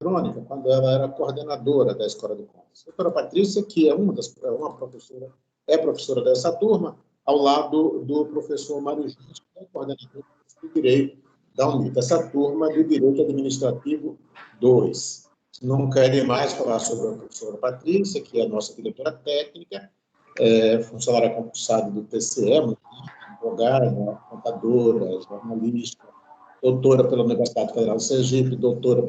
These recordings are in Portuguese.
eletrônica quando ela era coordenadora da Escola de Contas. A doutora Patrícia, que é professora dessa turma, ao lado do professor Mário Justo, que é coordenador de Direito da UNITA. Essa turma de Direito Administrativo 2. Não quero mais falar sobre a professora Patrícia, que é a nossa diretora técnica, funcionária concursada do TCE, advogada, contadora, jornalista, doutora pela Universidade Federal de Sergipe, doutora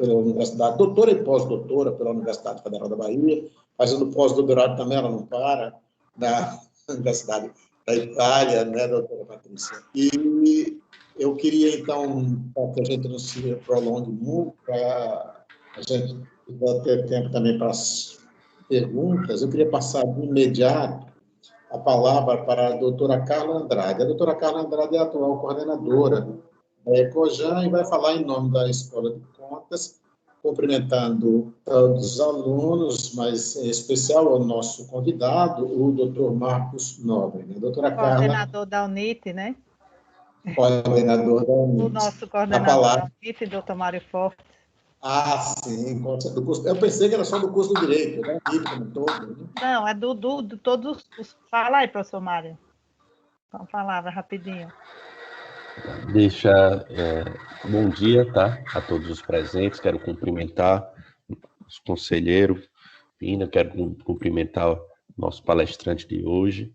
e pós-doutora pela Universidade Federal da Bahia, fazendo pós-doutorado também, ela não para, na Universidade da Itália, né, doutora Patrícia? E eu queria, então, para que a gente não se prolongue muito, para a gente ter tempo também para as perguntas, eu queria passar de imediato a palavra para a doutora Carla Andrade. A doutora Carla Andrade é a atual coordenadora da ECOJAN e vai falar em nome da Escola de Contas, cumprimentando todos os alunos, mas em especial o nosso convidado, o doutor Marcos Nobre. A doutora Carla... Coordenador da UNIT, né? Coordenador da UNIT. O nosso coordenador da UNIT, doutor Mário Forte. Ah, sim. Eu pensei que era só do curso do Direito, né? Todo, né? Não, é do todos os... Fala aí, professor Mário. Uma palavra, rapidinho. Bom dia, tá? A todos os presentes. Quero cumprimentar os conselheiros, Pina, quero cumprimentar o nosso palestrante de hoje.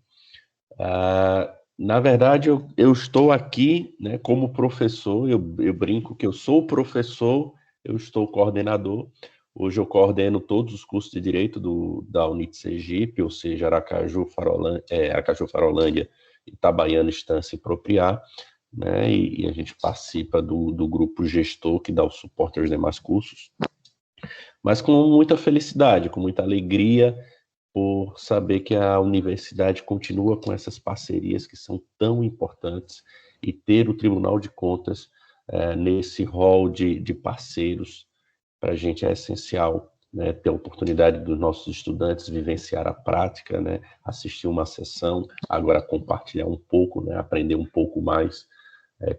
Na verdade, eu estou aqui, né, como professor, eu brinco que eu sou professor, eu estou coordenador. Hoje eu coordeno todos os cursos de Direito da UNIT Sergipe, ou seja, Aracaju, Farolândia, Itabaiana, Estância e Propriá, né, e a gente participa do grupo gestor que dá o suporte aos demais cursos, mas com muita felicidade, com muita alegria, por saber que a universidade continua com essas parcerias que são tão importantes e ter o Tribunal de Contas nesse rol de parceiros, para a gente é essencial, né, ter a oportunidade dos nossos estudantes vivenciar a prática, né, assistir uma sessão, agora compartilhar um pouco, né, aprender um pouco mais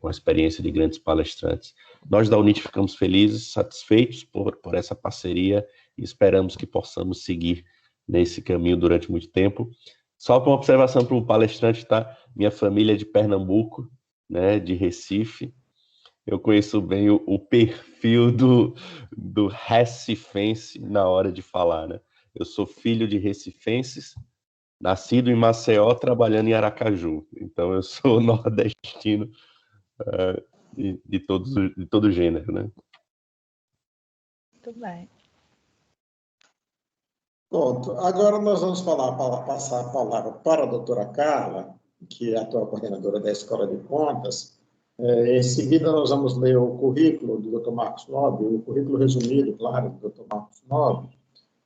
com a experiência de grandes palestrantes. Nós da UNIT ficamos felizes, satisfeitos por essa parceria e esperamos que possamos seguir nesse caminho durante muito tempo. Só para uma observação para o palestrante, tá? Minha família é de Pernambuco, né, de Recife. Eu conheço bem o perfil do recifense na hora de falar, né? Eu sou filho de recifenses, nascido em Maceió, trabalhando em Aracaju. Então, eu sou nordestino de todo gênero, né? Muito bem. Pronto. Agora nós vamos passar a palavra para a doutora Carla, que é a atual coordenadora da Escola de Contas. Em seguida, nós vamos ler o currículo do Dr. Marcos Nobre, o currículo resumido, claro, do Dr. Marcos Nobre,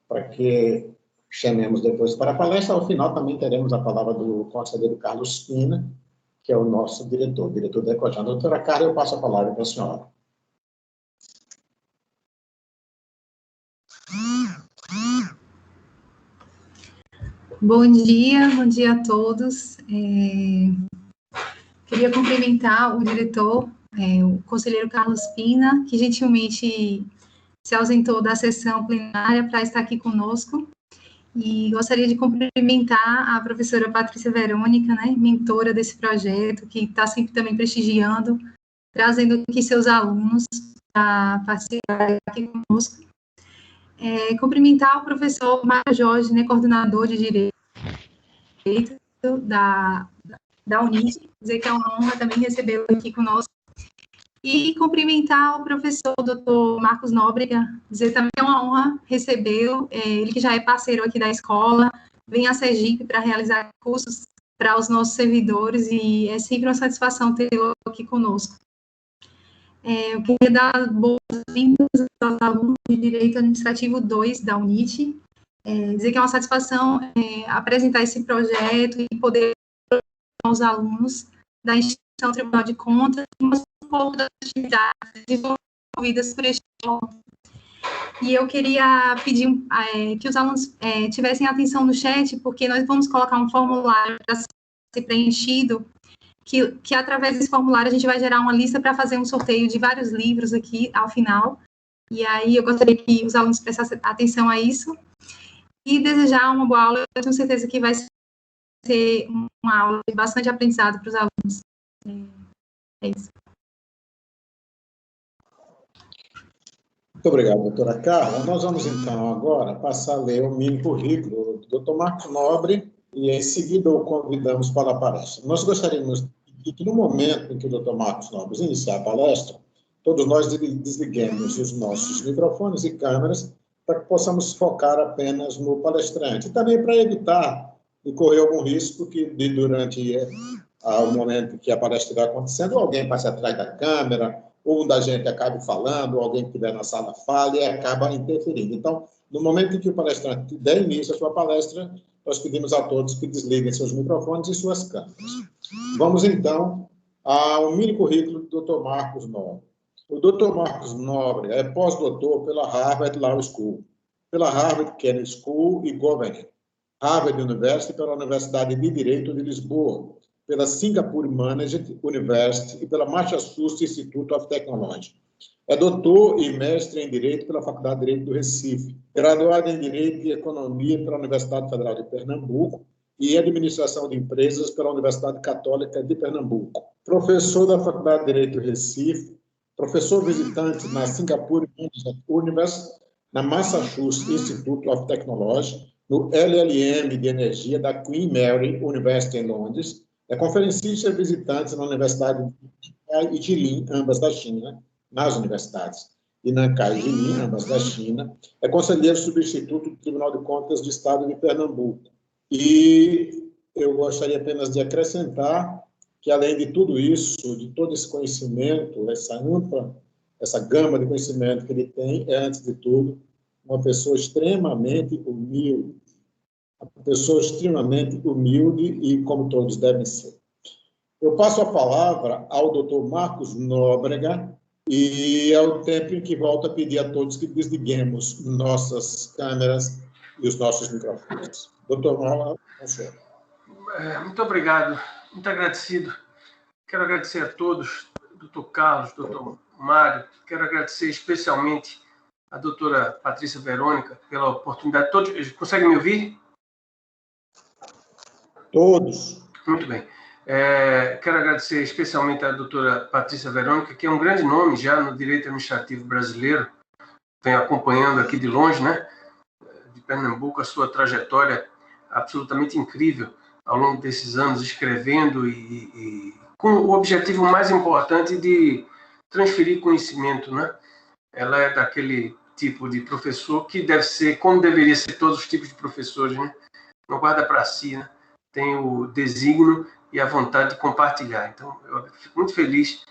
para que chamemos depois para a palestra. Ao final, também teremos a palavra do conselheiro Carlos Pina, que é o nosso diretor da ECOJAN. Doutora Carla, eu passo a palavra para a senhora. Bom dia a todos. Queria cumprimentar o diretor, o conselheiro Carlos Pina, que gentilmente se ausentou da sessão plenária para estar aqui conosco. E gostaria de cumprimentar a professora Patrícia Verônica, né, mentora desse projeto, que está sempre também prestigiando, trazendo aqui seus alunos para participar aqui conosco. Cumprimentar o professor Mário Jorge, né, coordenador de Direito da UNIT, dizer que é uma honra também recebê-lo aqui conosco. E cumprimentar o professor Dr. Marcos Nóbrega, dizer também que é uma honra recebê-lo, ele que já é parceiro aqui da escola, vem a Sergipe para realizar cursos para os nossos servidores, e é sempre uma satisfação tê-lo aqui conosco. Eu queria dar boas-vindas aos alunos de Direito Administrativo 2 da UNIT, dizer que é uma satisfação apresentar esse projeto e poder aos alunos da instituição Tribunal de Contas e mostrar um pouco das atividades desenvolvidas por este órgão. E eu queria pedir que os alunos tivessem atenção no chat, porque nós vamos colocar um formulário para ser preenchido, que através desse formulário a gente vai gerar uma lista para fazer um sorteio de vários livros aqui ao final. E aí eu gostaria que os alunos prestassem atenção a isso e desejar uma boa aula. Eu tenho certeza que vai ser uma aula de bastante aprendizado para os alunos. É isso. Muito obrigado, doutora Carla. Nós vamos, então, agora passar a ler o mini currículo do doutor Marcos Nobre e, em seguida, o convidamos para a palestra. Nós gostaríamos de que, no momento em que o doutor Marcos Nobre iniciar a palestra, todos nós desliguemos os nossos microfones e câmeras para que possamos focar apenas no palestrante. E também para evitar de correr algum risco que, durante o momento em que a palestra estiver acontecendo, alguém passe atrás da câmera, ou um da gente acabe falando, ou alguém que estiver na sala fale e acaba interferindo. Então, no momento em que o palestrante der início à sua palestra, nós pedimos a todos que desliguem seus microfones e suas câmeras. Vamos, então, ao mini currículo do Dr. Marcos Nobre. O Dr. Marcos Nobre é pós-doutor pela Harvard Law School, pela Harvard Kennedy School e Governing, Harvard University, pela Universidade de Direito de Lisboa, pela Singapore Management University e pela Massachusetts Institute of Technology. É doutor e mestre em Direito pela Faculdade de Direito do Recife, graduado em Direito e Economia pela Universidade Federal de Pernambuco e Administração de Empresas pela Universidade Católica de Pernambuco. Professor da Faculdade de Direito do Recife, professor visitante na Singapore Management University, na Massachusetts Institute of Technology, no LLM de Energia da Queen Mary University em Londres, é conferencista visitante na Universidade de Nankai e Jilin, ambas da China, nas universidades de Nankai e Jilin, ambas da China, é conselheiro substituto do Tribunal de Contas do Estado de Pernambuco. E eu gostaria apenas de acrescentar que, além de tudo isso, de todo esse conhecimento, essa ampla, essa gama de conhecimento que ele tem, é, antes de tudo, uma pessoa extremamente humilde, uma pessoa extremamente humilde e como todos devem ser. Eu passo a palavra ao Dr. Marcos Nóbrega e é o tempo em que volto a pedir a todos que desliguemos nossas câmeras e os nossos microfones. Dr. Nóbrega, com o senhor. Muito obrigado, muito agradecido. Quero agradecer a todos, Dr. Carlos, Dr. Mário, quero agradecer especialmente a doutora Patrícia Verônica pela oportunidade. Todos conseguem me ouvir? Todos. Muito bem. Quero agradecer especialmente à doutora Patrícia Verônica, que é um grande nome já no direito administrativo brasileiro, venho acompanhando aqui de longe, né, de Pernambuco, a sua trajetória absolutamente incrível ao longo desses anos, escrevendo e com o objetivo mais importante de transferir conhecimento, né? Ela é daquele tipo de professor que deve ser, como deveria ser todos os tipos de professores, né? Não guarda para si, né? Tem o desígnio e a vontade de compartilhar. Então, eu fico muito feliz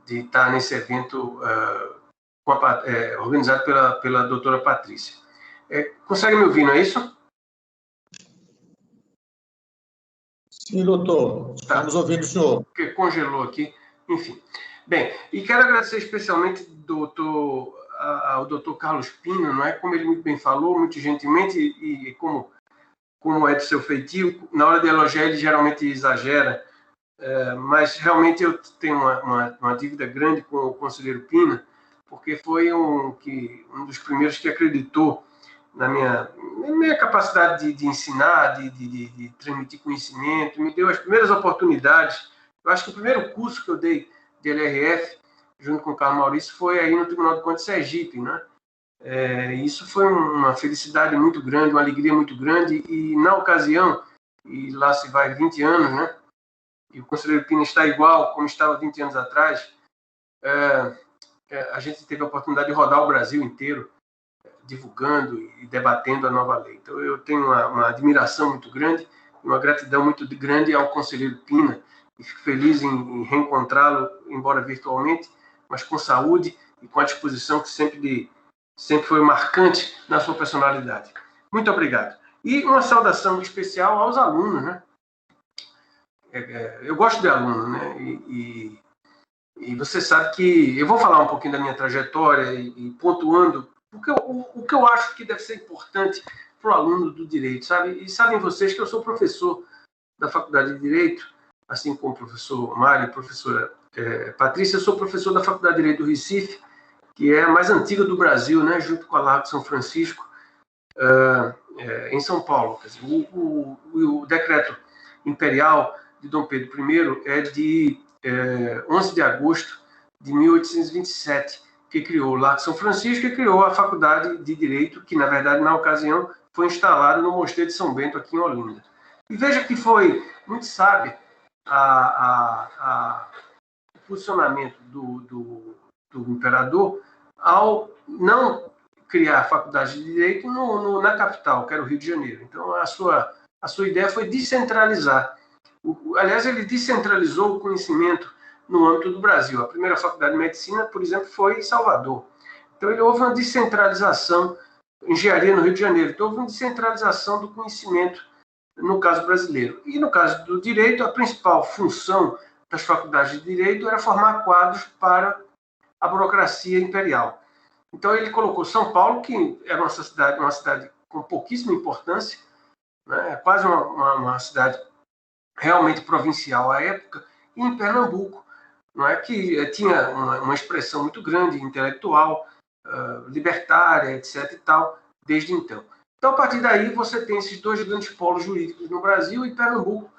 de estar nesse evento organizado pela doutora Patrícia. Consegue me ouvir, não é isso? Sim, doutor. Estamos ouvindo o senhor. Porque congelou aqui. Enfim. Bem, e quero agradecer especialmente ao doutor Carlos Pina, não é? Como ele muito bem falou, muito gentilmente, e como é de seu feitio, na hora de elogiar ele geralmente exagera, mas realmente eu tenho uma dívida grande com o conselheiro Pina, porque foi um dos primeiros que acreditou na minha capacidade de ensinar, de transmitir conhecimento, me deu as primeiras oportunidades. Eu acho que o primeiro curso que eu dei de LRF, junto com o Carlos Maurício, foi aí no Tribunal de Contas de Sergipe, né? Isso foi uma felicidade muito grande, uma alegria muito grande, e na ocasião, e lá se vai 20 anos, né? E o conselheiro Pina está igual como estava 20 anos atrás, a gente teve a oportunidade de rodar o Brasil inteiro, divulgando e debatendo a nova lei. Então, eu tenho uma admiração muito grande, uma gratidão muito grande ao conselheiro Pina, e fico feliz em reencontrá-lo, embora virtualmente, mas com saúde e com a disposição que sempre foi marcante na sua personalidade. Muito obrigado. E uma saudação especial aos alunos, né? Eu gosto de aluno, né? E você sabe que eu vou falar um pouquinho da minha trajetória e pontuando o que eu acho que deve ser importante para o aluno do direito, sabe? E sabem vocês que eu sou professor da Faculdade de Direito, assim como o professor Mário e a professora Patrícia, eu sou professor da Faculdade de Direito do Recife, que é a mais antiga do Brasil, né, junto com a Largo São Francisco, em São Paulo. Quer dizer, o decreto imperial de Dom Pedro I é de 11 de agosto de 1827, que criou o Largo São Francisco e criou a Faculdade de Direito, que, na verdade, na ocasião, foi instalada no Mosteiro de São Bento, aqui em Olinda. E veja que foi muito sábio o posicionamento do imperador ao não criar a Faculdade de Direito na capital, que era o Rio de Janeiro. Então, a sua ideia foi descentralizar. Aliás, ele descentralizou o conhecimento no âmbito do Brasil. A primeira faculdade de medicina, por exemplo, foi em Salvador. Então, houve uma descentralização, engenharia no Rio de Janeiro. Então, houve uma descentralização do conhecimento no caso brasileiro. E no caso do direito, a principal função das faculdades de direito era formar quadros para a burocracia imperial. Então, ele colocou São Paulo, que era uma cidade com pouquíssima importância, né, quase uma cidade realmente provincial à época, e em Pernambuco, não é, que tinha uma expressão muito grande, intelectual, libertária, etc. e tal, desde então. Então, a partir daí, você tem esses dois grandes polos jurídicos no Brasil, e Pernambuco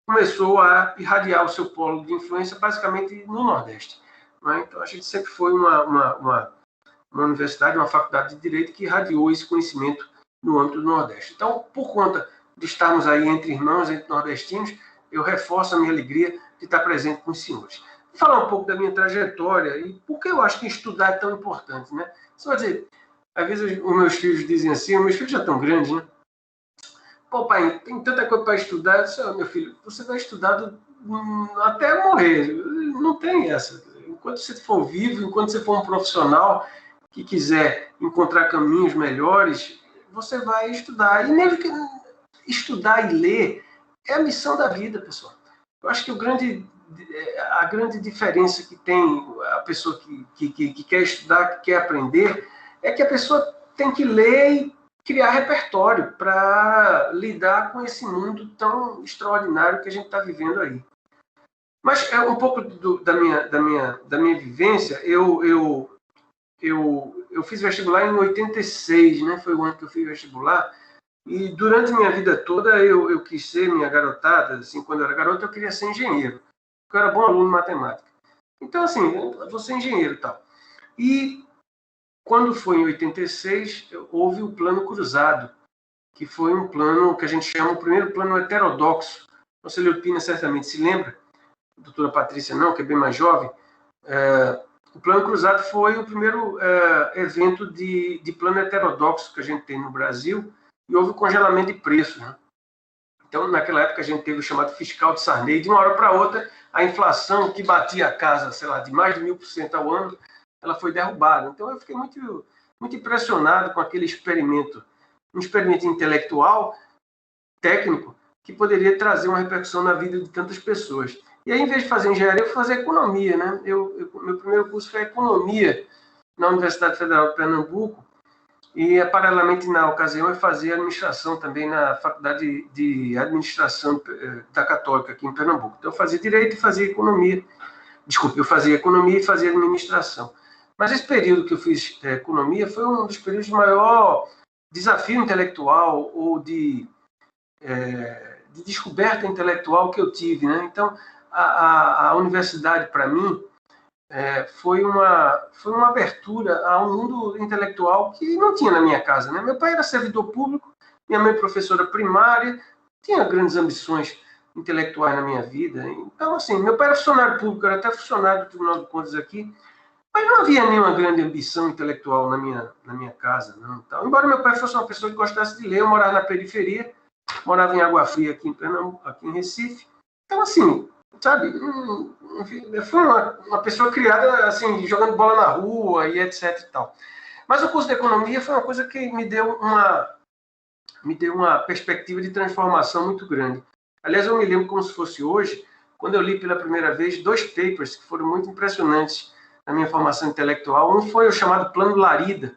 começou a irradiar o seu polo de influência basicamente no Nordeste. Não é? Então, a gente sempre foi uma universidade, uma faculdade de Direito que irradiou esse conhecimento no âmbito do Nordeste. Então, por conta de estarmos aí entre irmãos, entre nordestinos, eu reforço a minha alegria de estar presente com os senhores. Vou falar um pouco da minha trajetória e por que eu acho que estudar é tão importante, né? Você vai dizer, às vezes os meus filhos dizem assim, meus filhos já estão grandes, né? Pô, pai, tem tanta coisa para estudar. Eu disse, meu filho, você vai estudar até morrer. Não tem essa. Enquanto você for vivo, enquanto você for um profissional que quiser encontrar caminhos melhores, você vai estudar. E mesmo que estudar e ler é a missão da vida, pessoal. Eu acho que a grande diferença que tem a pessoa que quer estudar, que quer aprender, é que a pessoa tem que ler e criar repertório para lidar com esse mundo tão extraordinário que a gente está vivendo aí. Mas é um pouco da minha vivência. Eu fiz vestibular em 86, né? Foi o ano que eu fiz vestibular. E durante minha vida toda eu quis ser minha garotada. Assim, quando eu era garota, eu queria ser engenheiro. Porque eu era bom aluno de matemática. Então, assim, eu vou ser engenheiro e tal. E quando foi em 86, houve o Plano Cruzado, que foi um plano que a gente chama o primeiro plano heterodoxo. O conselheiro Pina certamente se lembra, a doutora Patrícia não, que é bem mais jovem. O Plano Cruzado foi o primeiro evento de plano heterodoxo que a gente tem no Brasil, e houve o congelamento de preços, né? Então, naquela época, a gente teve o chamado fiscal de Sarney. De uma hora para outra, a inflação que batia a casa, sei lá, de mais de 1000% ao ano, ela foi derrubada. Então, eu fiquei muito, muito impressionado com aquele experimento, um experimento intelectual, técnico, que poderia trazer uma repercussão na vida de tantas pessoas. E aí, em vez de fazer engenharia, eu fui fazer economia, né? Meu primeiro curso foi economia na Universidade Federal de Pernambuco, e, paralelamente, na ocasião, eu fazia administração também na Faculdade de Administração da Católica, aqui em Pernambuco. Então, eu fazia direito e fazia economia. Desculpe, eu fazia economia e fazia administração. Mas esse período que eu fiz economia foi um dos períodos de maior desafio intelectual ou de descoberta intelectual que eu tive, né? Então, a universidade, para mim, foi uma abertura a um mundo intelectual que não tinha na minha casa, né? Meu pai era servidor público, minha mãe professora primária, tinha grandes ambições intelectuais na minha vida. Então, assim, meu pai era funcionário público, era até funcionário do Tribunal de Contas aqui, mas não havia nenhuma grande ambição intelectual na minha casa, não. Então, embora meu pai fosse uma pessoa que gostasse de ler, eu morava na periferia, morava em Água Fria, aqui em Pernambuco, aqui em Recife. Então, assim, sabe, foi uma pessoa criada, assim, jogando bola na rua e etc e tal. Mas o curso de economia foi uma coisa que me deu uma perspectiva de transformação muito grande. Aliás, eu me lembro como se fosse hoje, quando eu li pela primeira vez 2 papers que foram muito impressionantes na minha formação intelectual. Um foi o chamado Plano Larida,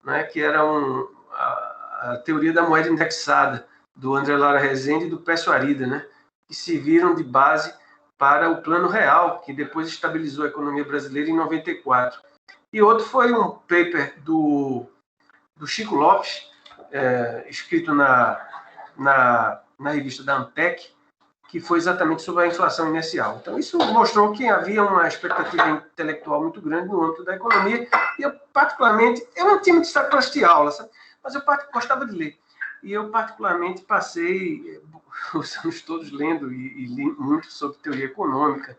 né, que era a teoria da moeda indexada, do André Lara Rezende e do Pécio Arida, né, que serviram de base para o Plano Real, que depois estabilizou a economia brasileira em 94. e outro foi um paper do Chico Lopes, escrito na revista da Antec, que foi exatamente sobre a inflação inercial. Então, isso mostrou que havia uma expectativa intelectual muito grande no âmbito da economia, e eu, particularmente, eu não tinha muito destaque para assistir aula, sabe? Mas eu gostava de ler. E eu, particularmente, passei os anos todos lendo e li muito sobre teoria econômica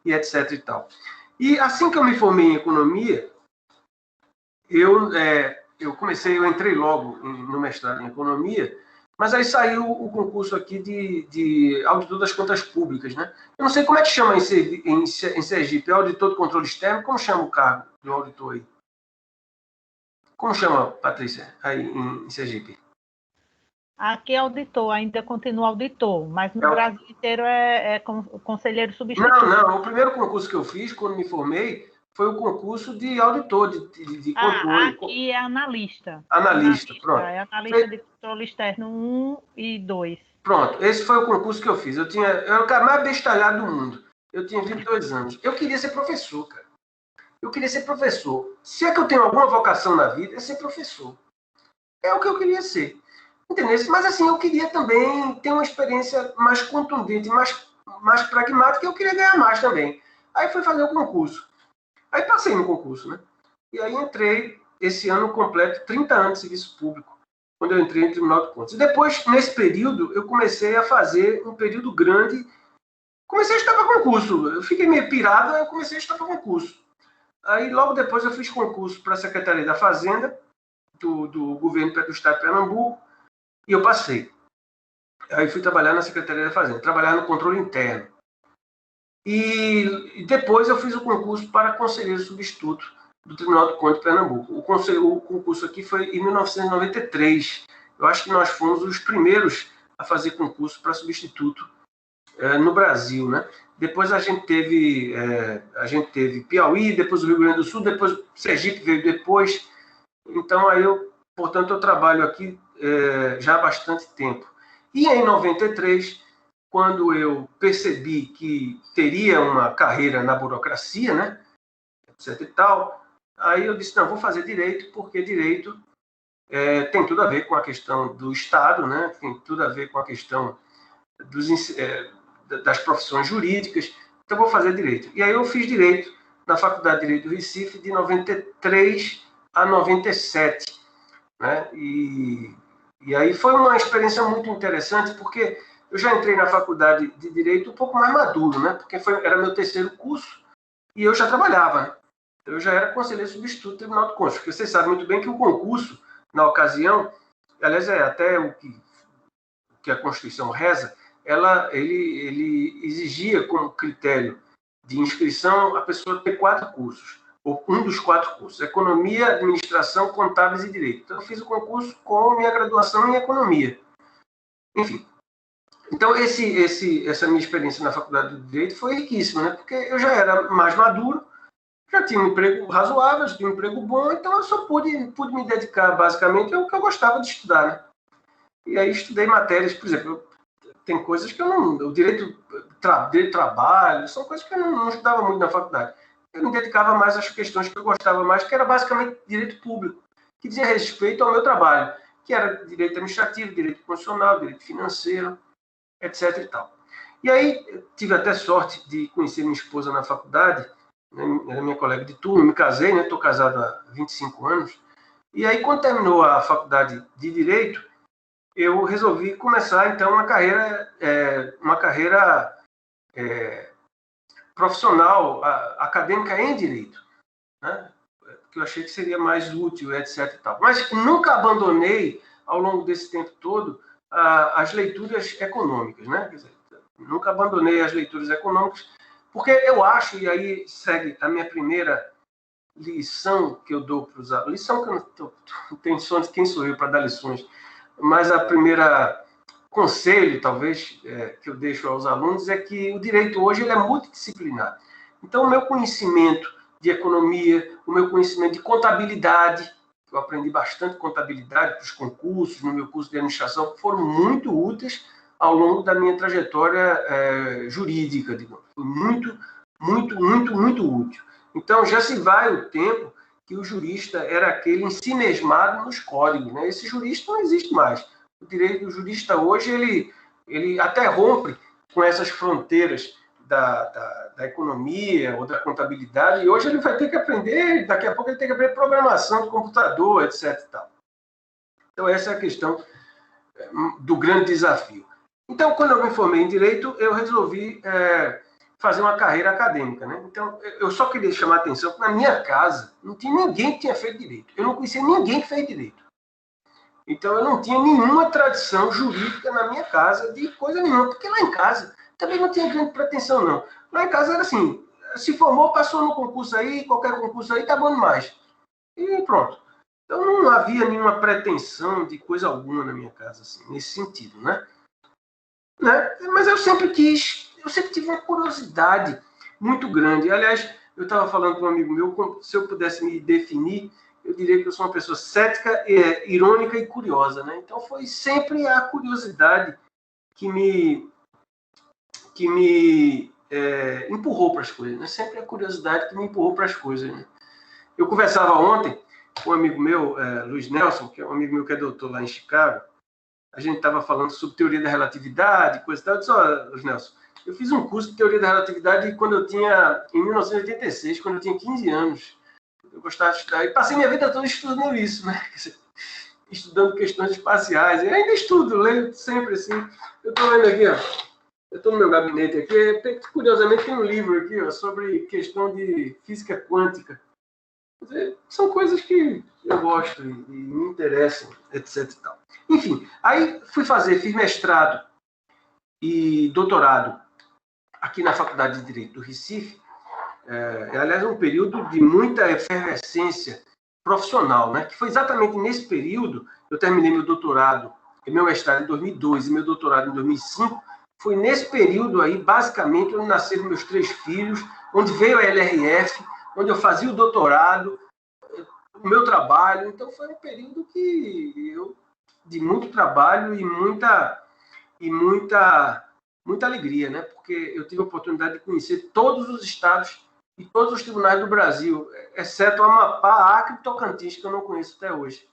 e etc. e tal. E assim que eu me formei em economia, eu entrei logo no mestrado em economia, mas aí saiu o concurso aqui de auditor das contas públicas, né? Eu não sei como é que chama em Sergipe, é auditor de controle externo? Como chama o cargo do auditor aí? Como chama, Patrícia, aí em Sergipe? Aqui é auditor, ainda continua auditor, mas no Brasil inteiro é conselheiro substituto. Não. O primeiro concurso que eu fiz, quando me formei, foi o concurso de auditor, de controle. Aqui é analista. Analista, pronto. É analista de controle externo 1 e 2. Pronto, esse foi o concurso que eu fiz. Eu era o cara mais bestalhado do mundo. Eu tinha 22 anos. Eu queria ser professor, cara. Eu queria ser professor. Se é que eu tenho alguma vocação na vida, é ser professor. É o que eu queria ser. Entendeu? Mas assim, eu queria também ter uma experiência mais contundente, mais pragmática, e eu queria ganhar mais também. Aí fui fazer o concurso. Aí passei no concurso, né? E aí entrei, esse ano completo, 30 anos de serviço público, quando eu entrei no Tribunal de Contas. E depois, nesse período, eu comecei a fazer um período grande. Comecei a estudar para concurso. Eu fiquei meio pirado, eu comecei a estudar para concurso. Aí, logo depois, eu fiz concurso para a Secretaria da Fazenda, do governo do Estado de Pernambuco, e eu passei. Aí fui trabalhar na Secretaria da Fazenda, trabalhar no controle interno. E depois eu fiz o concurso para conselheiro substituto do Tribunal de Contas de Pernambuco. O concurso aqui foi em 1993. Eu acho que nós fomos os primeiros a fazer concurso para substituto no Brasil, né? Depois a gente teve Piauí, depois o Rio Grande do Sul, depois Sergipe veio depois. Então, portanto, eu trabalho aqui já há bastante tempo. E em 93, quando eu percebi que teria uma carreira na burocracia, né, etc e tal, aí eu disse, não, vou fazer direito, porque direito tem tudo a ver com a questão do Estado, né, tem tudo a ver com a questão das profissões jurídicas, então vou fazer direito. E aí eu fiz direito na Faculdade de Direito do Recife de 93 a 97, né, e aí foi uma experiência muito interessante, porque eu já entrei na faculdade de Direito um pouco mais maduro, né? Porque era meu terceiro curso e eu já trabalhava, né? Eu já era conselheiro substituto do Tribunal de Contas, porque vocês sabem muito bem que o concurso, na ocasião, aliás, é até o que a Constituição reza, ele exigia como critério de inscrição a pessoa ter 4 cursos, ou um dos 4 cursos, Economia, Administração, Contábeis e Direito. Então, eu fiz o concurso com minha graduação em Economia. Enfim. Então, essa minha experiência na Faculdade de Direito foi riquíssima, né? Porque eu já era mais maduro, já tinha um emprego razoável, já tinha um emprego bom, então eu só pude me dedicar, basicamente, ao que eu gostava de estudar, né? E aí estudei matérias, por exemplo, tem coisas que eu não... O direito de trabalho, são coisas que eu não estudava muito na faculdade. Eu me dedicava mais às questões que eu gostava mais, que era basicamente direito público, que dizia respeito ao meu trabalho, que era direito administrativo, direito constitucional, direito financeiro, etc. e tal. E aí, tive até sorte de conhecer minha esposa na faculdade, né, era minha colega de turno, me casei, né, estou casado há 25 anos, e aí, quando terminou a faculdade de Direito, eu resolvi começar, então, uma carreira profissional, acadêmica em Direito, né, que eu achei que seria mais útil, etc. e tal. Mas nunca abandonei, ao longo desse tempo todo, as leituras econômicas, né? Quer dizer, nunca abandonei as leituras econômicas, porque eu acho, e aí segue a minha primeira lição que eu dou para os alunos, lição que eu não tenho noção de quem sou eu para dar lições, mas a primeira conselho, talvez, que eu deixo aos alunos é que o direito hoje ele é multidisciplinar. Então, o meu conhecimento de economia, o meu conhecimento de contabilidade, eu aprendi bastante contabilidade para os concursos, no meu curso de administração, foram muito úteis ao longo da minha trajetória jurídica, digamos. Foi muito, muito, muito, muito útil. Então, já se vai o tempo que o jurista era aquele ensimesmado nos códigos, né? Esse jurista não existe mais. O direito do jurista hoje, ele até rompe com essas fronteiras da economia ou da contabilidade, e hoje ele vai ter que aprender, daqui a pouco ele tem que aprender programação de computador, etc. e tal. Então, essa é a questão do grande desafio. Então, quando eu me formei em Direito, eu resolvi fazer uma carreira acadêmica, né? Então, eu só queria chamar a atenção que na minha casa não tinha ninguém que tinha feito Direito. Eu não conhecia ninguém que fez Direito. Então, eu não tinha nenhuma tradição jurídica na minha casa de coisa nenhuma, porque lá em casa também não tinha grande pretensão, não. Lá em casa era assim, se formou, passou no concurso aí, qualquer concurso aí, tá bom demais. E pronto. Então, não havia nenhuma pretensão de coisa alguma na minha casa, assim, nesse sentido, né? Mas eu sempre tive uma curiosidade muito grande. Aliás, eu estava falando com um amigo meu, se eu pudesse me definir, eu diria que eu sou uma pessoa cética, irônica e curiosa, né? Então, foi sempre a curiosidade que me empurrou para as coisas, né? Sempre a curiosidade que me empurrou para as coisas, né? Eu conversava ontem com um amigo meu, Luiz Nelson, que é um amigo meu que é doutor lá em Chicago. A gente estava falando sobre teoria da relatividade, coisa e tal. Eu disse, Luiz Nelson, eu fiz um curso de teoria da relatividade em 1986, quando eu tinha 15 anos. Eu gostava de estudar, e passei minha vida toda estudando isso, né? Estudando questões espaciais. E ainda estudo, leio sempre assim. Eu estou lendo aqui, ó. Eu estou no meu gabinete aqui, curiosamente tem um livro aqui, ó, sobre questão de física quântica. Quer dizer, são coisas que eu gosto e me interessam, etc. E tal. Enfim, aí fiz mestrado e doutorado aqui na Faculdade de Direito do Recife. Aliás, um período de muita efervescência profissional, né? Que foi exatamente nesse período, eu terminei meu doutorado, meu mestrado em 2002 e meu doutorado em 2005, foi nesse período aí, basicamente, onde nasceram meus 3 filhos, onde veio a LRF, onde eu fazia o doutorado, o meu trabalho. Então, foi um período de muito trabalho e muita alegria, né? Porque eu tive a oportunidade de conhecer todos os estados e todos os tribunais do Brasil, exceto Amapá, Acre e Tocantins, que eu não conheço até hoje.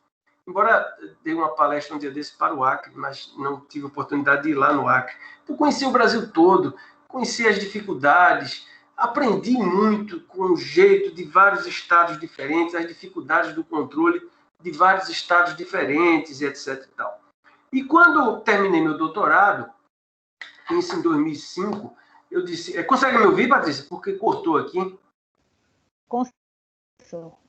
Embora dei uma palestra um dia desse para o Acre, mas não tive a oportunidade de ir lá no Acre. Então, conheci o Brasil todo, conheci as dificuldades, aprendi muito com o jeito de vários estados diferentes, as dificuldades do controle de vários estados diferentes, etc. E tal. E quando terminei meu doutorado, isso em 2005, eu disse... Consegue me ouvir, Patrícia? Porque cortou aqui.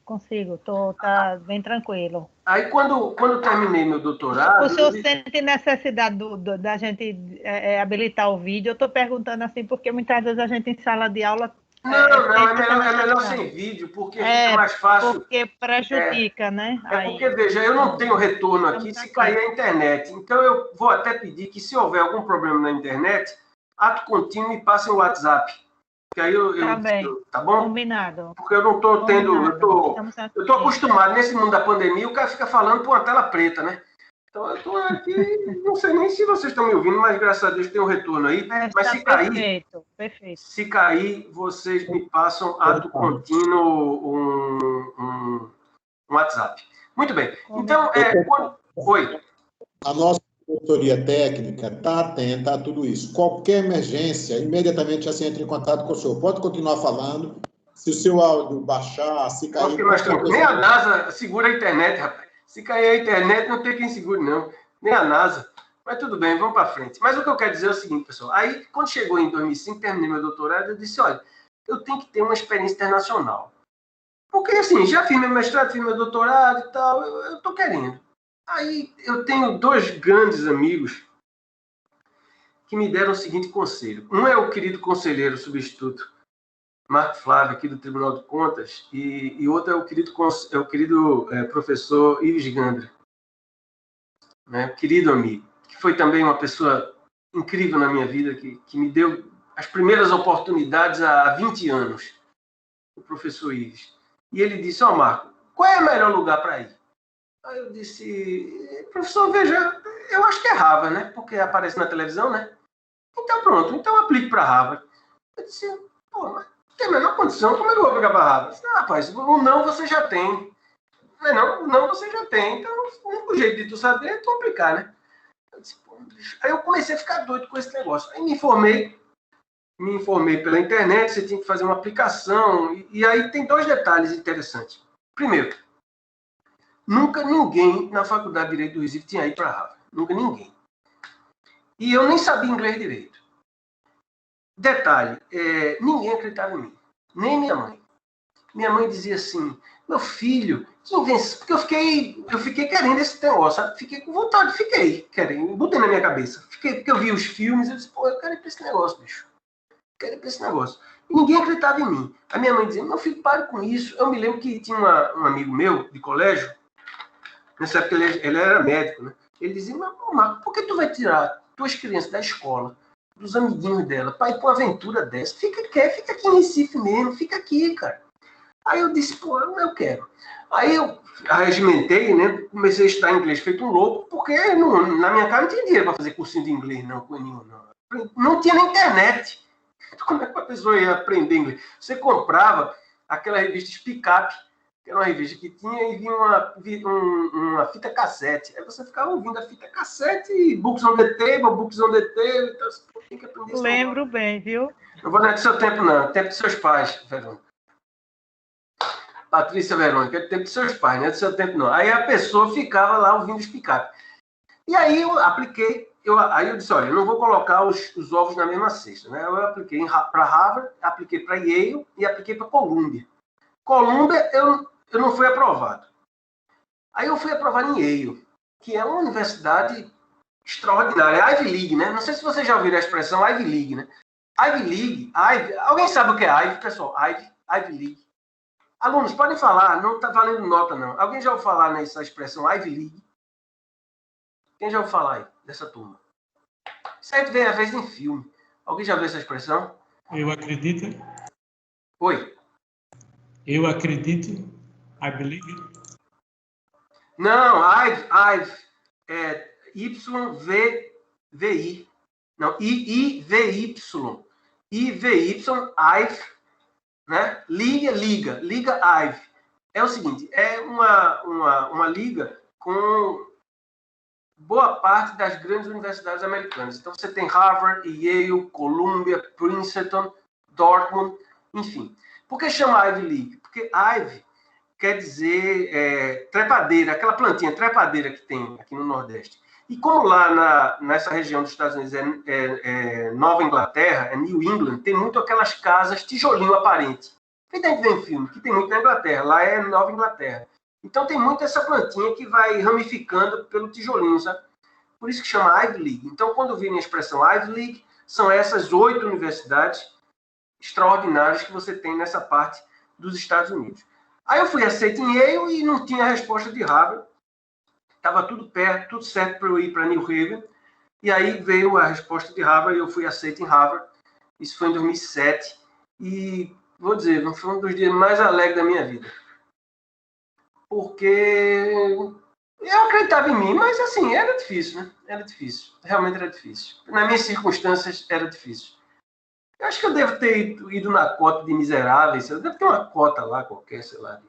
Consigo, tá bem tranquilo. Aí, quando terminei meu doutorado... O senhor sente necessidade da gente habilitar o vídeo? Eu estou perguntando assim, porque muitas vezes a gente em sala de aula... É melhor sem vídeo, porque fica mais fácil. Porque prejudica, né? Porque, veja, eu não tenho retorno aqui se cair a internet. Então, eu vou até pedir que, se houver algum problema na internet, ato contínuo, me passem o WhatsApp. Que aí tá bom? Combinado. Porque eu não estou tendo... Eu estou acostumado, nesse mundo da pandemia, o cara fica falando por uma tela preta, né? Então, eu estou aqui, não sei nem se vocês estão me ouvindo, mas graças a Deus tem um retorno aí. Mas se cair, perfeito. Se cair, vocês me passam ato contínuo um WhatsApp. Muito bem. Então, Oi. A nossa consultoria técnica está atenta a tudo isso. Qualquer emergência, imediatamente já se entra em contato com o senhor. Pode continuar falando. Se o seu áudio baixar, se cair... Nem a NASA segura a internet, rapaz. Se cair a internet, não tem quem segure, não. Nem a NASA. Mas tudo bem, vamos para frente. Mas o que eu quero dizer é o seguinte, pessoal. Aí, quando chegou em 2005, terminei meu doutorado, eu disse, olha, eu tenho que ter uma experiência internacional. Porque, assim, já fiz meu mestrado, fiz meu doutorado e tal, eu estou querendo. Aí, eu tenho 2 grandes amigos que me deram o seguinte conselho. Um é o querido conselheiro substituto Marco Flávio, aqui do Tribunal de Contas, e outro é o querido professor Ives Gandra, né? Querido amigo, que foi também uma pessoa incrível na minha vida, que me deu as primeiras oportunidades há 20 anos, o professor Ives. E ele disse, Marco, qual é o melhor lugar para ir? Aí eu disse, professor, veja, eu acho que é Harvard, né? Porque aparece na televisão, né? Então pronto, então aplique para Harvard. Eu disse, mas tem a menor condição, como é que eu vou pegar para Harvard? Rapaz, o não você já tem. Não, o não você já tem. Então, o único jeito de tu saber é tu aplicar, né? Eu disse, pô, aí eu comecei a ficar doido com esse negócio. Aí me informei pela internet, você tinha que fazer uma aplicação. E aí tem 2 detalhes interessantes. Primeiro, nunca ninguém na Faculdade de Direito do Recife tinha ido para Harvard. Nunca ninguém. E eu nem sabia inglês direito. Detalhe, ninguém acreditava em mim. Nem minha mãe. Minha mãe dizia assim, meu filho, que invenção. Porque eu fiquei querendo esse negócio, sabe? Fiquei com vontade, fiquei querendo. Botei na minha cabeça. Porque eu vi os filmes e eu disse, pô, eu quero ir para esse negócio, bicho. Quero ir para esse negócio. E ninguém acreditava em mim. A minha mãe dizia, meu filho, pare com isso. Eu me lembro que tinha um amigo meu de colégio, nessa época ele era médico, né? Ele dizia, Marco, por que tu vai tirar tuas crianças da escola, dos amiguinhos dela, para ir para uma aventura dessa? Fica aqui em Recife mesmo, fica aqui, cara. Aí eu disse, pô, eu quero. Aí eu arregimentei, né? Comecei a estudar inglês feito um louco, porque na minha casa não tinha dinheiro para fazer cursinho de inglês, não, com nenhum, não. Não tinha na internet. Como é que a pessoa ia aprender inglês? Você comprava aquela revista Speak Up, que era uma revista que tinha e vinha uma fita cassete. Aí você ficava ouvindo a fita cassete e books on the table. Então você tem que aprender isso. Lembro bem, viu? Não vou dar do seu tempo, não. Tempo dos seus pais, Verônica. Patrícia Verônica, é tempo dos seus pais, não é do seu tempo, não. Aí a pessoa ficava lá ouvindo Speak Up. E aí eu apliquei. Aí eu disse, olha, eu não vou colocar os ovos na mesma cesta, né? Eu apliquei para Harvard, apliquei para Yale e apliquei para Columbia. Columbia, eu não fui aprovado. Aí eu fui aprovado em Yale, que é uma universidade extraordinária, Ivy League, né? Não sei se vocês já ouviram a expressão Ivy League, né? Ivy League, alguém sabe o que é Ivy, pessoal? Ivy League. Alunos, podem falar, não está valendo nota, não. Alguém já ouviu falar nessa expressão Ivy League? Quem já ouviu falar aí, dessa turma? Isso aí vem às vezes em filme. Alguém já viu essa expressão? Eu acredito. Oi? Eu acredito. I believe. Não, I've é YVVI. Não, IVY. IVY, I've, né? Liga, I've. É o seguinte, é uma liga com boa parte das grandes universidades americanas. Então, você tem Harvard, Yale, Columbia, Princeton, Dortmund, enfim. Por que chama Ivy League? Porque Ivy quer dizer trepadeira, aquela plantinha trepadeira que tem aqui no Nordeste. E como lá nessa região dos Estados Unidos é Nova Inglaterra, é New England, tem muito aquelas casas tijolinho aparente. E daí vem filme, que tem muito na Inglaterra, lá é Nova Inglaterra. Então tem muito essa plantinha que vai ramificando pelo tijolinho, sabe? Por isso que chama Ivy League. Então, quando virem a expressão Ivy League, são essas 8 universidades extraordinárias que você tem nessa parte dos Estados Unidos. Aí eu fui aceito em Yale e não tinha a resposta de Harvard. Estava tudo perto, tudo certo para eu ir para New Haven. E aí veio a resposta de Harvard e eu fui aceito em Harvard. Isso foi em 2007. E, vou dizer, foi um dos dias mais alegres da minha vida. Porque eu acreditava em mim, mas assim, era difícil, né? Era difícil. Realmente era difícil. Nas minhas circunstâncias, era difícil. Eu acho que eu devo ter ido na cota de miseráveis. Eu devo ter uma cota lá qualquer, sei lá,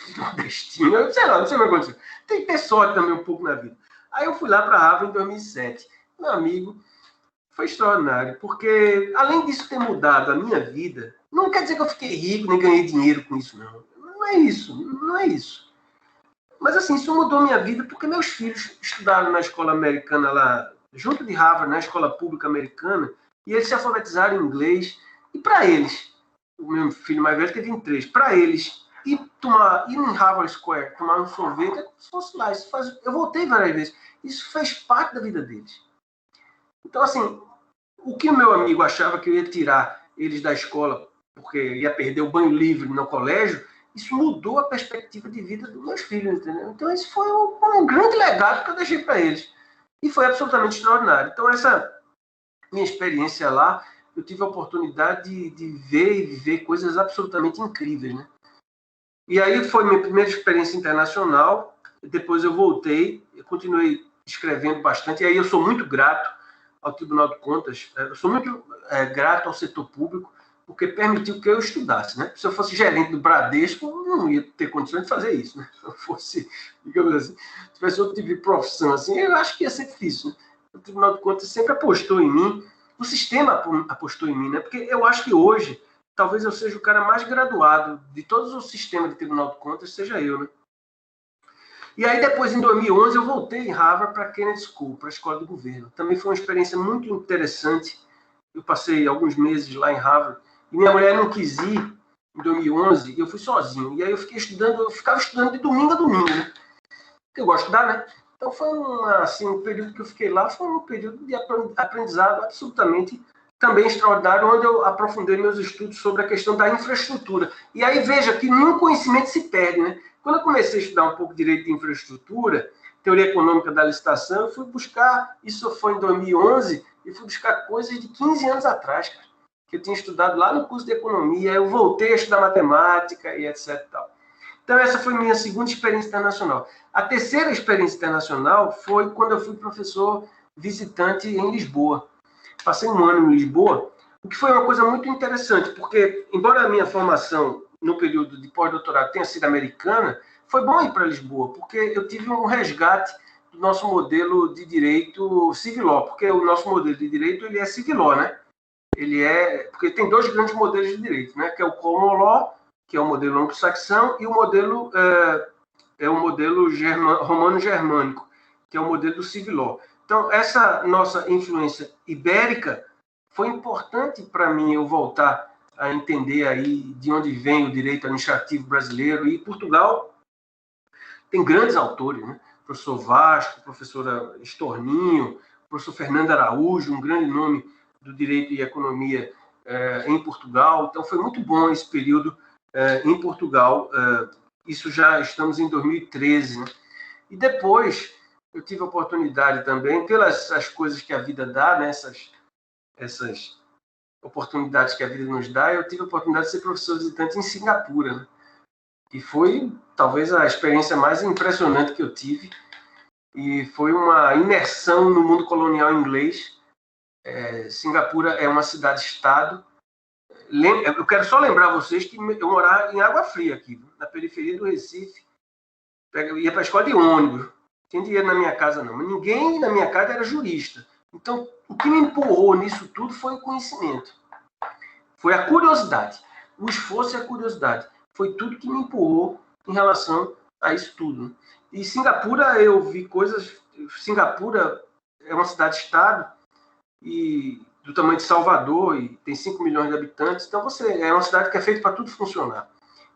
de nordestino. Sei lá, não sei o que aconteceu. Tem que ter sorte também um pouco na vida. Aí eu fui lá para Harvard em 2007. Meu amigo, foi extraordinário, porque além disso ter mudado a minha vida, não quer dizer que eu fiquei rico, nem ganhei dinheiro com isso, não. Não é isso, não é isso. Mas assim, isso mudou minha vida porque meus filhos estudaram na escola americana lá, junto de Harvard, na escola pública americana, e eles se alfabetizaram em inglês. E para eles, o meu filho mais velho teve 23, para eles, ir em Harvard Square, tomar um sorvete, é como se fosse lá. Eu voltei várias vezes. Isso fez parte da vida deles. Então, assim, o que o meu amigo achava que eu ia tirar eles da escola porque ia perder o banho livre no colégio, isso mudou a perspectiva de vida dos meus filhos, entendeu? Então, esse foi um grande legado que eu deixei para eles. E foi absolutamente extraordinário. Então, essa minha experiência lá, eu tive a oportunidade de ver e viver coisas absolutamente incríveis, né? E aí foi minha primeira experiência internacional. Depois eu voltei, eu continuei escrevendo bastante. E aí eu sou muito grato ao Tribunal de Contas. Eu sou muito grato ao setor público, porque permitiu que eu estudasse, né? Se eu fosse gerente do Bradesco, eu não ia ter condições de fazer isso, né? Se eu fosse, digamos assim, se tivesse outro tipo de profissão assim, eu acho que ia ser difícil, né? O Tribunal de Contas sempre apostou em mim, o sistema apostou em mim, né? Porque eu acho que hoje, talvez eu seja o cara mais graduado de todos os sistemas de Tribunal de Contas, seja eu, né? E aí depois, em 2011, eu voltei em Harvard para a Kennedy School, para a Escola de Governo. Também foi uma experiência muito interessante. Eu passei alguns meses lá em Harvard, e minha mulher não quis ir em 2011, e eu fui sozinho. E aí eu ficava estudando de domingo a domingo, né? Porque eu gosto de estudar, né? Então foi um período que eu fiquei lá, foi um período de aprendizado absolutamente também extraordinário, onde eu aprofundei meus estudos sobre a questão da infraestrutura. E aí veja que nenhum conhecimento se perde, né? Quando eu comecei a estudar um pouco de direito de infraestrutura, teoria econômica da licitação, eu fui buscar, isso foi em 2011, e fui buscar coisas de 15 anos atrás, cara, que eu tinha estudado lá no curso de economia, eu voltei a estudar matemática e etc. E tal. Então, essa foi minha segunda experiência internacional. A terceira experiência internacional foi quando eu fui professor visitante em Lisboa. Passei um ano em Lisboa, o que foi uma coisa muito interessante, porque, embora a minha formação no período de pós-doutorado tenha sido americana, foi bom ir para Lisboa, porque eu tive um resgate do nosso modelo de direito civil law, porque o nosso modelo de direito ele é civil law, né? Porque tem dois grandes modelos de direito, né? Que é o common law, que é o modelo anglo-saxão, e o modelo romano-germânico, que é o modelo do civil law. Então, essa nossa influência ibérica foi importante para mim eu voltar a entender aí de onde vem o direito administrativo brasileiro. E Portugal tem grandes autores, né? Professor Vasco, professora Estorninho, professor Fernando Araújo, um grande nome do direito e economia em Portugal. Então, foi muito bom esse período em Portugal. Isso já estamos em 2013, né? E depois eu tive a oportunidade também, pelas as coisas que a vida dá, né? Essas oportunidades que a vida nos dá, eu tive a oportunidade de ser professor visitante em Singapura, né? E foi talvez a experiência mais impressionante que eu tive, e foi uma imersão no mundo colonial inglês. Singapura é uma cidade-estado. Eu quero só lembrar vocês que eu morava em Água Fria, aqui, na periferia do Recife. Ia para a escola de ônibus. Tinha dinheiro na minha casa, não. Mas ninguém na minha casa era jurista. Então, o que me empurrou nisso tudo foi o conhecimento. Foi a curiosidade. O esforço e a curiosidade. Foi tudo que me empurrou em relação a isso tudo. E Singapura, eu vi coisas... Singapura é uma cidade-estado e do tamanho de Salvador, e tem 5 milhões de habitantes. Então, é uma cidade que é feita para tudo funcionar.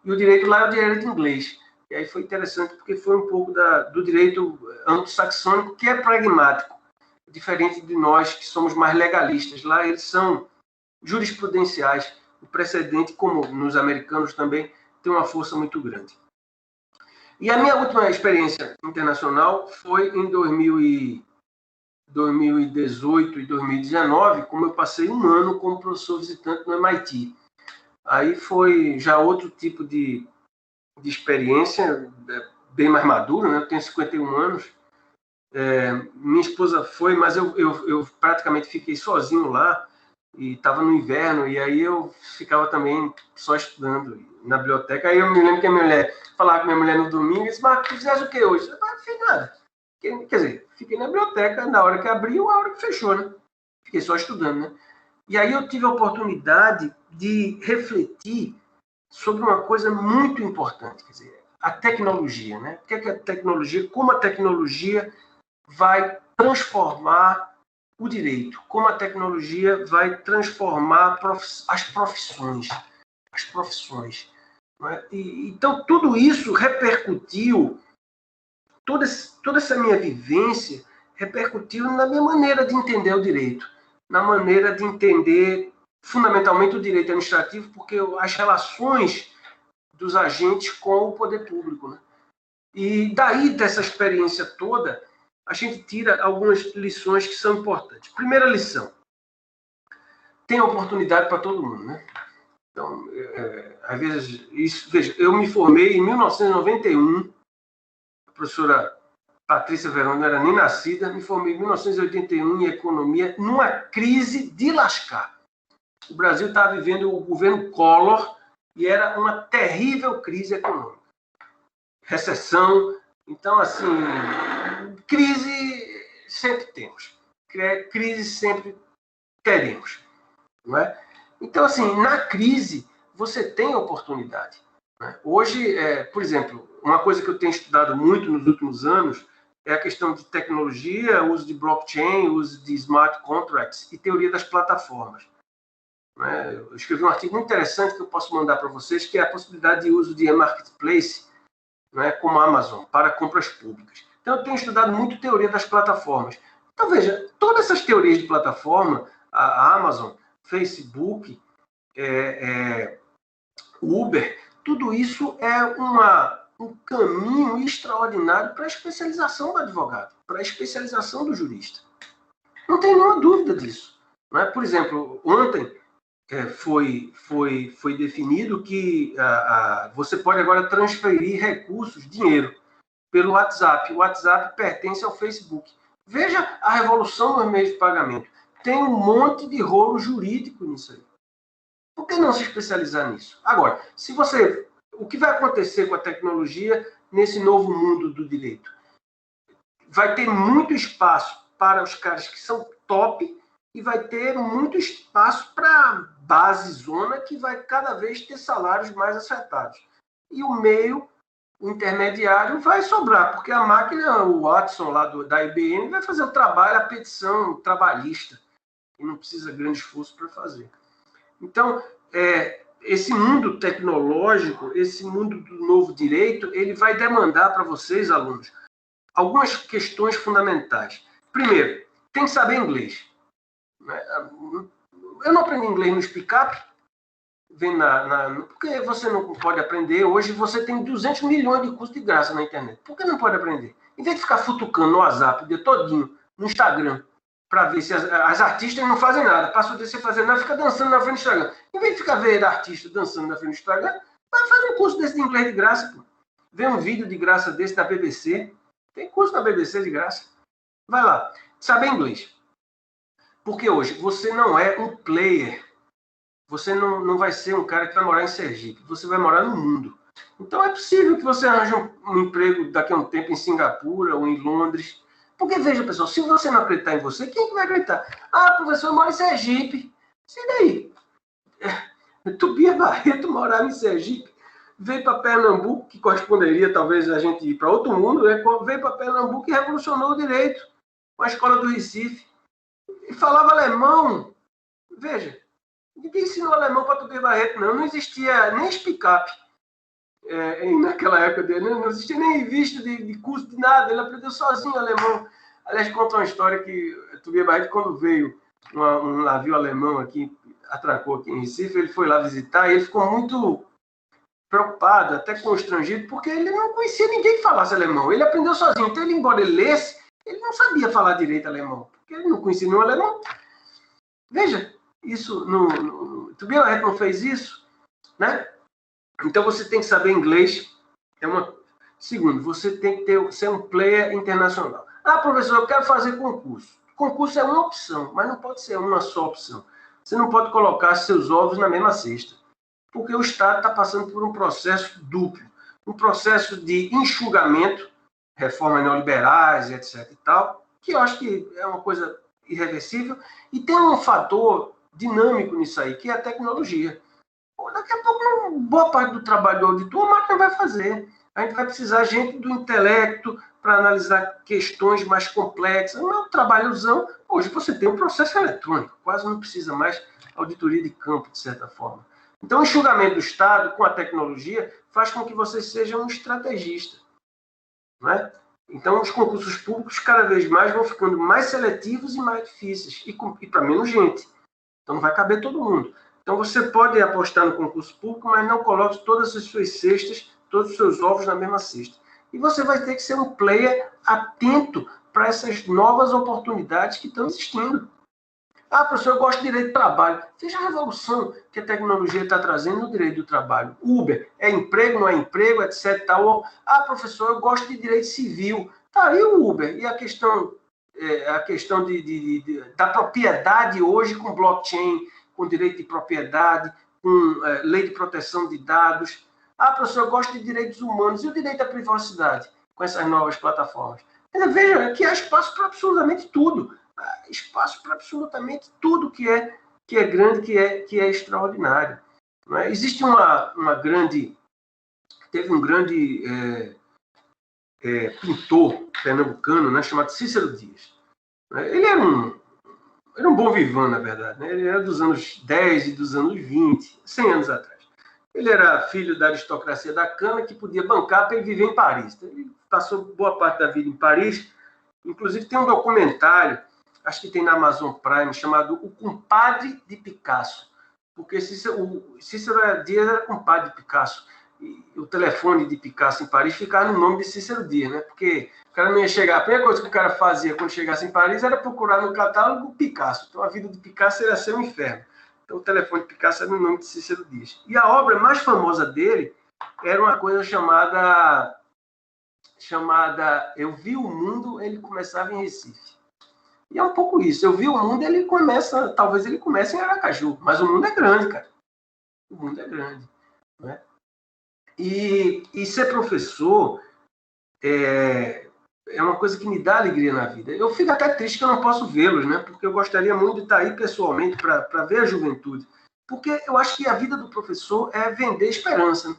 E o direito lá é o direito inglês. E aí foi interessante, porque foi um pouco do direito anglo-saxônico, que é pragmático, diferente de nós, que somos mais legalistas. Lá eles são jurisprudenciais. O precedente, como nos americanos também, tem uma força muito grande. E a minha última experiência internacional foi em 2018 e 2019, como eu passei um ano como professor visitante no MIT. Aí foi já outro tipo de experiência, bem mais madura, né? Eu tenho 51 anos. Minha esposa foi, mas eu praticamente fiquei sozinho lá, e estava no inverno, e aí eu ficava também só estudando na biblioteca. Aí eu me lembro que a minha mulher falava com minha mulher no domingo, e disse: Marcos, tu fizeste o que hoje? Eu não fiz nada. Quer dizer, fiquei na biblioteca na hora que abriu, a hora que fechou, né? Fiquei só estudando, né? E aí eu tive a oportunidade de refletir sobre uma coisa muito importante, quer dizer, a tecnologia, né? O que é a tecnologia? Como a tecnologia vai transformar o direito? Como a tecnologia vai transformar as profissões? Não é? Então, tudo isso repercutiu, toda essa minha vivência repercutiu na minha maneira de entender o direito, na maneira de entender fundamentalmente o direito administrativo, porque as relações dos agentes com o poder público, né? E daí, dessa experiência toda, a gente tira algumas lições que são importantes. Primeira lição: tem oportunidade para todo mundo, né? Então, às vezes, veja, eu me formei em 1991, a professora Patrícia Verão não era nem nascida, me formei em 1981 em economia, numa crise de lascar. o Brasil estava vivendo o governo Collor e era uma terrível crise econômica. Recessão. Então, assim, crise sempre temos. Crise sempre teremos. Não é? Então, assim, na crise, você tem oportunidade. Né? Hoje, por exemplo, uma coisa que eu tenho estudado muito nos últimos anos é a questão de tecnologia, uso de blockchain, uso de smart contracts e teoria das plataformas. Né? Eu escrevi um artigo muito interessante que eu posso mandar para vocês, que é a possibilidade de uso de marketplace, né, como a Amazon, para compras públicas. Então, eu tenho estudado muito teoria das plataformas. Então, veja, todas essas teorias de plataforma, a Amazon, Facebook, Uber, tudo isso é um caminho extraordinário para a especialização do advogado, para a especialização do jurista. Não tem nenhuma dúvida disso. Não é? Por exemplo, ontem foi definido que você pode agora transferir recursos, dinheiro, pelo WhatsApp. O WhatsApp pertence ao Facebook. Veja a revolução nos meios de pagamento. Tem um monte de rolo jurídico nisso aí. Por que não se especializar nisso? Agora, o que vai acontecer com a tecnologia nesse novo mundo do direito? Vai ter muito espaço para os caras que são top e vai ter muito espaço para a base zona que vai cada vez ter salários mais acertados. E o meio, o intermediário, vai sobrar, porque a máquina, o Watson lá da IBM, vai fazer o trabalho, a petição trabalhista, e não precisa de grande esforço para fazer. Então, esse mundo tecnológico, esse mundo do novo direito, ele vai demandar para vocês, alunos, algumas questões fundamentais. Primeiro, tem que saber inglês. Eu não aprendi inglês no Speak Up, porque você não pode aprender. Hoje você tem 200 milhões de cursos de graça na internet. Por que não pode aprender? Em vez de ficar futucando no WhatsApp o dia todinho, no Instagram, para ver se as artistas não fazem nada. Passa o dia sem fazer nada, fica dançando na frente do Instagram. Em vez de ficar vendo artista dançando na frente do Instagram, vai fazer um curso desse de inglês de graça. Pô. Vê um vídeo de graça desse da BBC. Tem curso na BBC de graça. Vai lá. Saber inglês. Porque hoje você não é um player. Você não vai ser um cara que vai morar em Sergipe. Você vai morar no mundo. Então é possível que você arranje um emprego daqui a um tempo em Singapura ou em Londres. Porque, veja, pessoal, se você não acreditar em você, quem é que vai acreditar? Ah, professor, eu moro em Sergipe. E daí? Tobias Barreto morava em Sergipe, veio para Pernambuco, que corresponderia talvez a gente ir para outro mundo, né? Veio para Pernambuco e revolucionou o direito com a escola do Recife. E falava alemão. Veja, ninguém ensinou alemão para Tobias Barreto, não. Não existia nem Speak Up. Naquela época dele, não existia nem revista de curso de nada, ele aprendeu sozinho alemão. Aliás, conta uma história que Tobias Barreto, quando veio um navio alemão aqui, atracou aqui em Recife, ele foi lá visitar e ele ficou muito preocupado, até constrangido, porque ele não conhecia ninguém que falasse alemão. Ele aprendeu sozinho, então embora ele lesse, ele não sabia falar direito alemão, porque ele não conhecia nenhum alemão. Veja, isso, Tobias Barreto não fez isso, né? Então, você tem que saber inglês. Segundo, você tem que ser um player internacional. Ah, professor, eu quero fazer concurso. Concurso é uma opção, mas não pode ser uma só opção. Você não pode colocar seus ovos na mesma cesta. Porque o Estado está passando por um processo duplo. Um processo de enxugamento, reformas neoliberais, etc. e tal, que eu acho que é uma coisa irreversível. E tem um fator dinâmico nisso aí, que é a tecnologia. Daqui a pouco, boa parte do trabalho do auditor, a máquina vai fazer. A gente vai precisar de gente do intelecto para analisar questões mais complexas. Não é um trabalhozão. Hoje você tem um processo eletrônico, quase não precisa mais auditoria de campo, de certa forma. Então, o enxugamento do Estado com a tecnologia faz com que você seja um estrategista. Não é? Então, os concursos públicos cada vez mais vão ficando mais seletivos e mais difíceis. E para menos gente. Então, não vai caber todo mundo. Então, você pode apostar no concurso público, mas não coloque todas as suas cestas, todos os seus ovos na mesma cesta. E você vai ter que ser um player atento para essas novas oportunidades que estão existindo. Ah, professor, eu gosto de direito do trabalho. Veja a revolução que a tecnologia está trazendo no direito do trabalho. Uber, é emprego, não é emprego, etc. Tal. Ah, professor, eu gosto de direito civil. Tá aí o Uber. E a questão da propriedade hoje com blockchain, com direito de propriedade, com lei de proteção de dados. Ah, professor, eu gosto de direitos humanos. E o direito à privacidade com essas novas plataformas? Veja que há espaço para absolutamente tudo. Há espaço para absolutamente tudo que é grande, que é extraordinário. Não é? Existe uma grande... Teve um grande pintor pernambucano, né, chamado Cícero Dias. Ele era um bom vivant, na verdade. Né? Ele era dos anos 10 e dos anos 20, 100 anos atrás. Ele era filho da aristocracia da cana, que podia bancar para ele viver em Paris. Então, ele passou boa parte da vida em Paris. Inclusive, tem um documentário, acho que tem na Amazon Prime, chamado O Compadre de Picasso. Porque Cícero Dias era compadre de Picasso. E o telefone de Picasso em Paris ficava no nome de Cícero Dias, né? Porque o cara não ia chegar... A primeira coisa que o cara fazia quando chegasse em Paris era procurar no catálogo Picasso. Então, a vida de Picasso ia ser um inferno. Então, o telefone de Picasso era no nome de Cícero Dias. E a obra mais famosa dele era uma coisa chamada Eu Vi o Mundo, ele começava em Recife. E é um pouco isso. Eu Vi o Mundo, talvez ele comece em Aracaju. Mas o mundo é grande, cara. O mundo é grande. Né? E ser professor é uma coisa que me dá alegria na vida. Eu fico até triste que eu não posso vê-los, né? Porque eu gostaria muito de estar aí pessoalmente para ver a juventude. Porque eu acho que a vida do professor é vender esperança.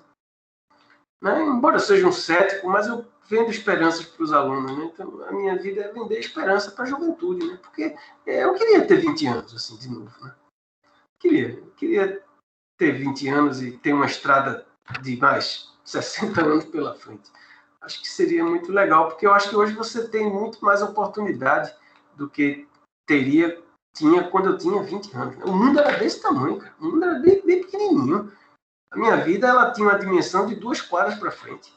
Né? Embora eu seja um cético, mas eu vendo esperanças para os alunos. Né? Então, a minha vida é vender esperança para a juventude. Né? Porque eu queria ter 20 anos, assim, de novo. Né? Queria ter 20 anos e ter uma estrada de mais 60 anos pela frente. Acho que seria muito legal, porque eu acho que hoje você tem muito mais oportunidade do que tinha quando eu tinha 20 anos. O mundo era desse tamanho, cara. O mundo era bem pequenininho. A minha vida ela tinha uma dimensão de 2 quadras para frente.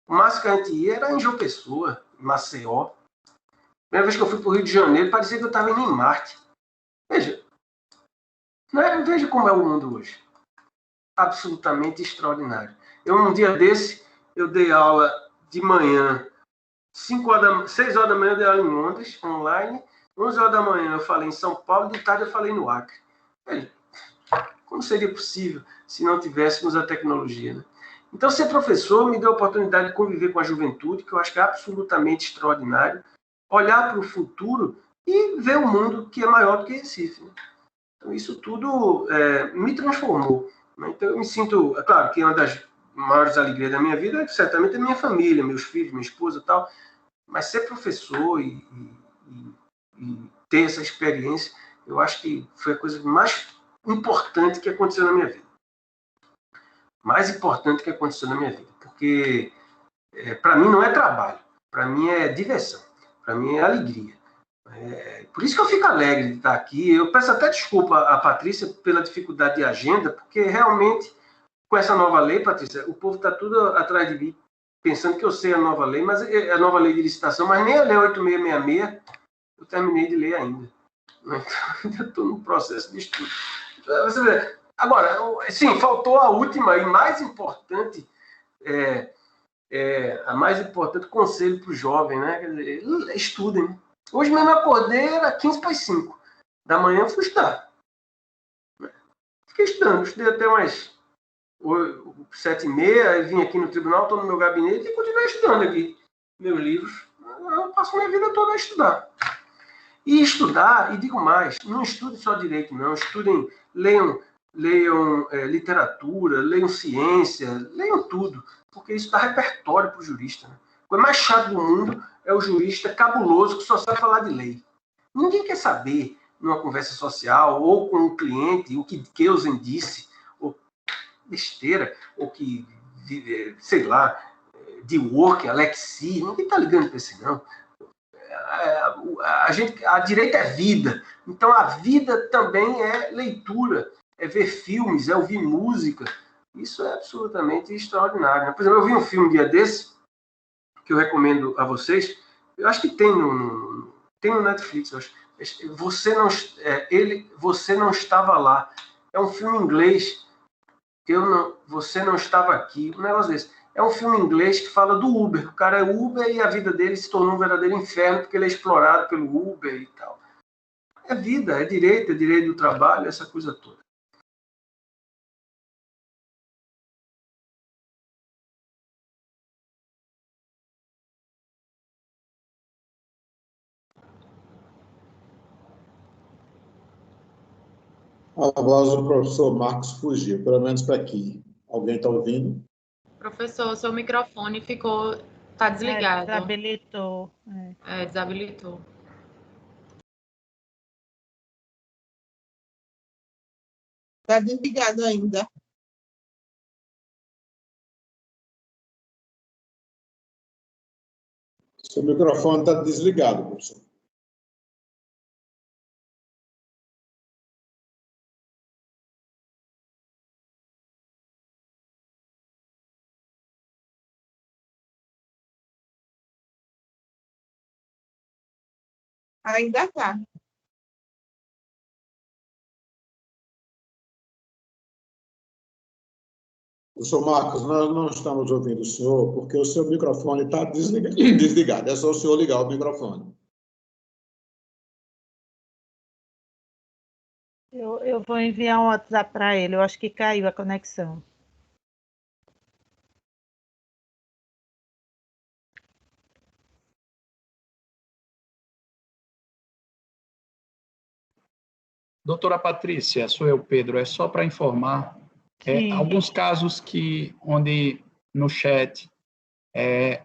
O máximo que a gente ia era em João Pessoa, em Maceió. A primeira vez que eu fui para o Rio de Janeiro, parecia que eu estava indo em Marte. Veja como é o mundo hoje. Absolutamente extraordinário. Um dia desse, eu dei aula de manhã, 6 horas da manhã eu dei aula em Londres, online, 11 horas da manhã eu falei em São Paulo, de tarde eu falei no Acre. Como seria possível se não tivéssemos a tecnologia? Né? Então, ser professor me deu a oportunidade de conviver com a juventude, que eu acho que é absolutamente extraordinário, olhar para o futuro e ver o mundo que é maior do que Recife. Né? Então, isso tudo me transformou. Né? Então, eu me sinto... É claro que uma das maiores alegrias da minha vida é certamente a minha família, meus filhos, minha esposa e tal, mas ser professor e ter essa experiência, eu acho que foi a coisa mais importante que aconteceu na minha vida. Mais importante que aconteceu na minha vida. Porque, para mim, não é trabalho. Para mim, é diversão. Para mim, é alegria. Por isso que eu fico alegre de estar aqui. Eu peço até desculpa à Patrícia pela dificuldade de agenda, porque, realmente, com essa nova lei, Patrícia, o povo está tudo atrás de mim, pensando que eu sei a nova lei, mas a nova lei de licitação, mas nem a lei 8666 eu terminei de ler ainda. Então, ainda estou no processo de estudo. Você vê. Agora, sim, faltou a última e mais importante, a mais importante conselho para o jovem, né? Quer dizer, estudem. Hoje mesmo eu acordei, era 15 para as 5 da manhã, eu fui estudar. Fiquei estudei até umas 7h30, aí vim aqui no tribunal, estou no meu gabinete e continuei estudando aqui meus livros. Eu passo minha vida toda a estudar. E estudar, e digo mais, não estudem só direito, não. Estudem, leiam literatura, leiam ciência, leiam tudo, porque isso dá repertório para o jurista. Né? O coisa mais chato do mundo é o jurista cabuloso que só sabe falar de lei. Ninguém quer saber, numa conversa social, ou com um cliente, o que Kelsen disse, ou besteira, ou que, sei lá, de work, Alexi, ninguém está ligando para esse não. A direita é vida, então a vida também é leitura, é ver filmes, é ouvir música. Isso é absolutamente extraordinário. Né? Por exemplo, eu vi um filme um dia desse, que eu recomendo a vocês, eu acho que tem no Netflix, eu acho. Você não estava lá. É um filme em inglês, você não estava aqui, um negócio desse. É um filme em inglês que fala do Uber. O cara é Uber e a vida dele se tornou um verdadeiro inferno porque ele é explorado pelo Uber e tal. É vida, é direito do trabalho, essa coisa toda. A voz do professor Marcos fugiu, pelo menos para aqui. Alguém está ouvindo? Professor, seu microfone está desligado. Desabilitou. Desabilitou. Está desligado ainda. Seu microfone está desligado, professor. Ainda está. Professor Marcos, nós não estamos ouvindo o senhor porque o seu microfone está desligado. É só o senhor ligar o microfone. Eu vou enviar um WhatsApp para ele. Eu acho que caiu a conexão. Doutora Patrícia, sou eu, Pedro. É só para informar, alguns casos onde no chat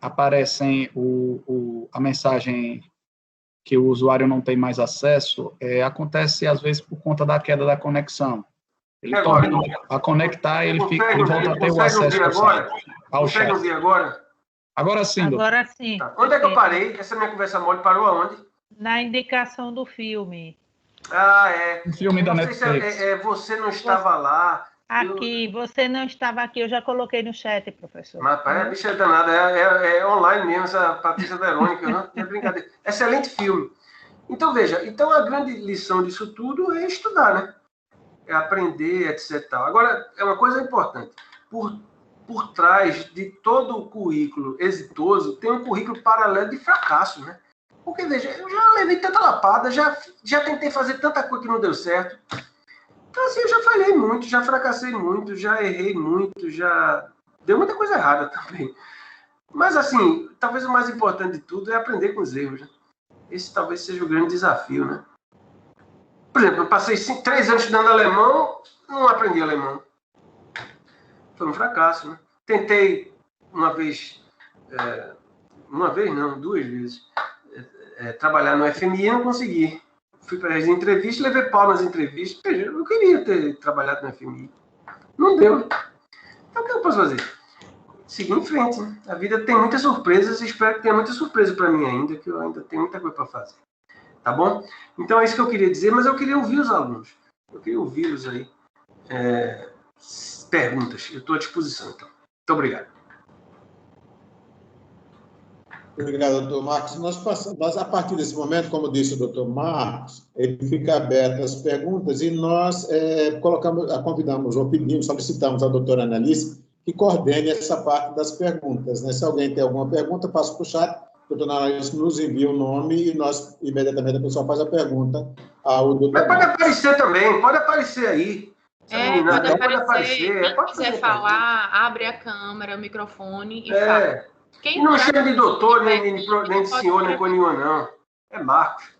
aparecem a mensagem que o usuário não tem mais acesso, acontece às vezes por conta da queda da conexão. Ele torna a conectar, ele volta a ter o acesso ao chat. Consegue ouvir agora? Agora sim, doutor. Agora sim. Tá. Onde é que eu parei? Essa minha conversa mole parou aonde? Na indicação do filme. Um filme da Netflix. Você não estava lá. Aqui, você não estava aqui, eu já coloquei no chat, professor. Mas, pai, a bicha é danada, é online mesmo, essa Patrícia Verônica, não é brincadeira. Excelente filme. Então, veja, a grande lição disso tudo é estudar, né? É aprender, etc. Agora, é uma coisa importante. Por trás de todo o currículo exitoso, tem um currículo paralelo de fracasso, né? Porque, veja, eu já levei tanta lapada, já tentei fazer tanta coisa que não deu certo. Então, assim, eu já falhei muito, já fracassei muito, já errei muito, já deu muita coisa errada também. Mas, assim, talvez o mais importante de tudo é aprender com os erros, né? Esse talvez seja o grande desafio, né? Por exemplo, eu passei 3 anos estudando alemão, não aprendi alemão. Foi um fracasso, né? Tentei uma vez não, 2 vezes, trabalhar no FMI e não consegui. Fui para as entrevistas, levei pau nas entrevistas. Eu queria ter trabalhado no FMI. Não deu. Então, o que eu posso fazer? Seguir em frente, né? A vida tem muitas surpresas e espero que tenha muita surpresa para mim ainda, que eu ainda tenho muita coisa para fazer. Tá bom? Então, é isso que eu queria dizer, mas eu queria ouvir os alunos. Eu queria ouvi-los aí. Perguntas. Eu estou à disposição, então. Muito obrigado. Obrigado, doutor Marcos. Nós, a partir desse momento, como disse o doutor Marcos, ele fica aberto às perguntas e nós convidamos ou pedimos, solicitamos à doutora Annalise que coordene essa parte das perguntas, né? Se alguém tem alguma pergunta, passa para o chat, a doutora Annalise nos envia o nome e nós, imediatamente, a pessoa faz a pergunta ao doutor Mas pode aparecer também, pode aparecer aí. Pode aparecer. Quem quiser falar, abre a câmera, o microfone e fala. E não chama de doutor, nem de senhor, nem com nenhuma, não. É Marcos.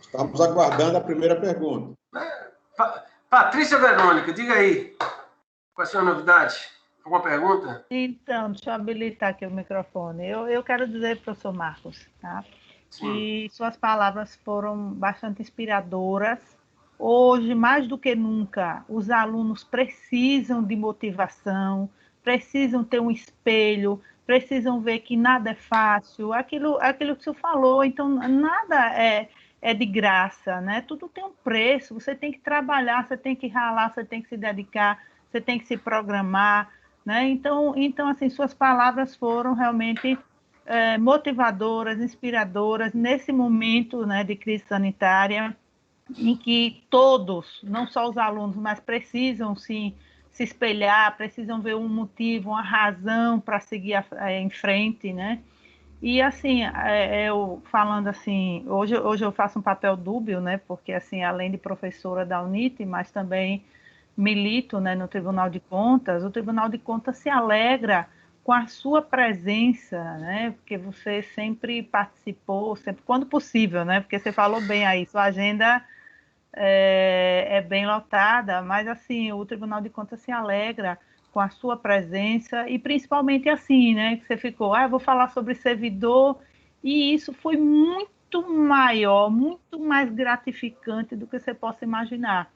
Estamos aguardando a primeira pergunta. Patrícia Verônica, diga aí. Quais são as novidades? Alguma pergunta? Então, deixa eu habilitar aqui o microfone. Eu quero dizer, professor Marcos, tá? Que suas palavras foram bastante inspiradoras. Hoje, mais do que nunca, os alunos precisam de motivação, precisam ter um espelho, precisam ver que nada é fácil, aquilo que o senhor falou, então nada é de graça, né? Tudo tem um preço, você tem que trabalhar, você tem que ralar, você tem que se dedicar, você tem que se programar, né? Então assim, suas palavras foram realmente motivadoras, inspiradoras, nesse momento, né, de crise sanitária, em que todos, não só os alunos, mas precisam se espelhar, precisam ver um motivo, uma razão para seguir em frente, né? E assim, eu falando assim, hoje eu faço um papel dúbio, né? Porque assim, além de professora da UNIT, mas também milito, né, no Tribunal de Contas. O Tribunal de Contas se alegra com a sua presença, né? Porque você sempre participou, sempre, quando possível, né? Porque você falou bem aí, sua agenda é bem lotada, mas assim, o Tribunal de Contas se alegra com a sua presença e principalmente assim, né? Que você ficou, eu vou falar sobre servidor, e isso foi muito maior, muito mais gratificante do que você possa imaginar.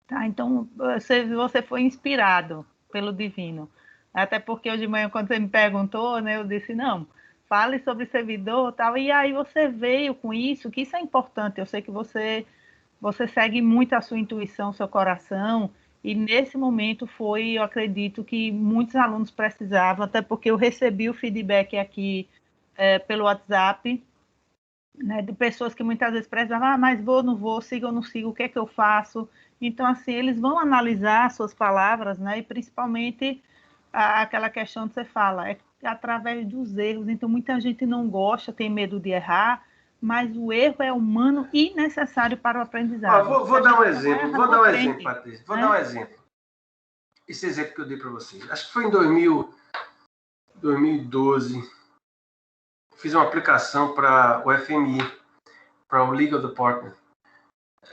Tá? Então, você foi inspirado pelo divino. Até porque hoje de manhã, quando você me perguntou, né, eu disse, não, fale sobre servidor e tal. E aí você veio com isso, que isso é importante. Eu sei que você segue muito a sua intuição, seu coração. E nesse momento eu acredito que muitos alunos precisavam, até porque eu recebi o feedback aqui pelo WhatsApp, né, de pessoas que muitas vezes precisavam, mas vou, não vou, sigo ou não sigo, o que é que eu faço? Então, assim, eles vão analisar suas palavras, né, e principalmente aquela questão que você fala, é através dos erros. Então, muita gente não gosta, tem medo de errar, mas o erro é humano e necessário para o aprendizado. Vou dar um exemplo, Patrícia. Vou dar um exemplo. Esse exemplo que eu dei para vocês. Acho que foi em 2012. Fiz uma aplicação para o FMI, para o Legal Department.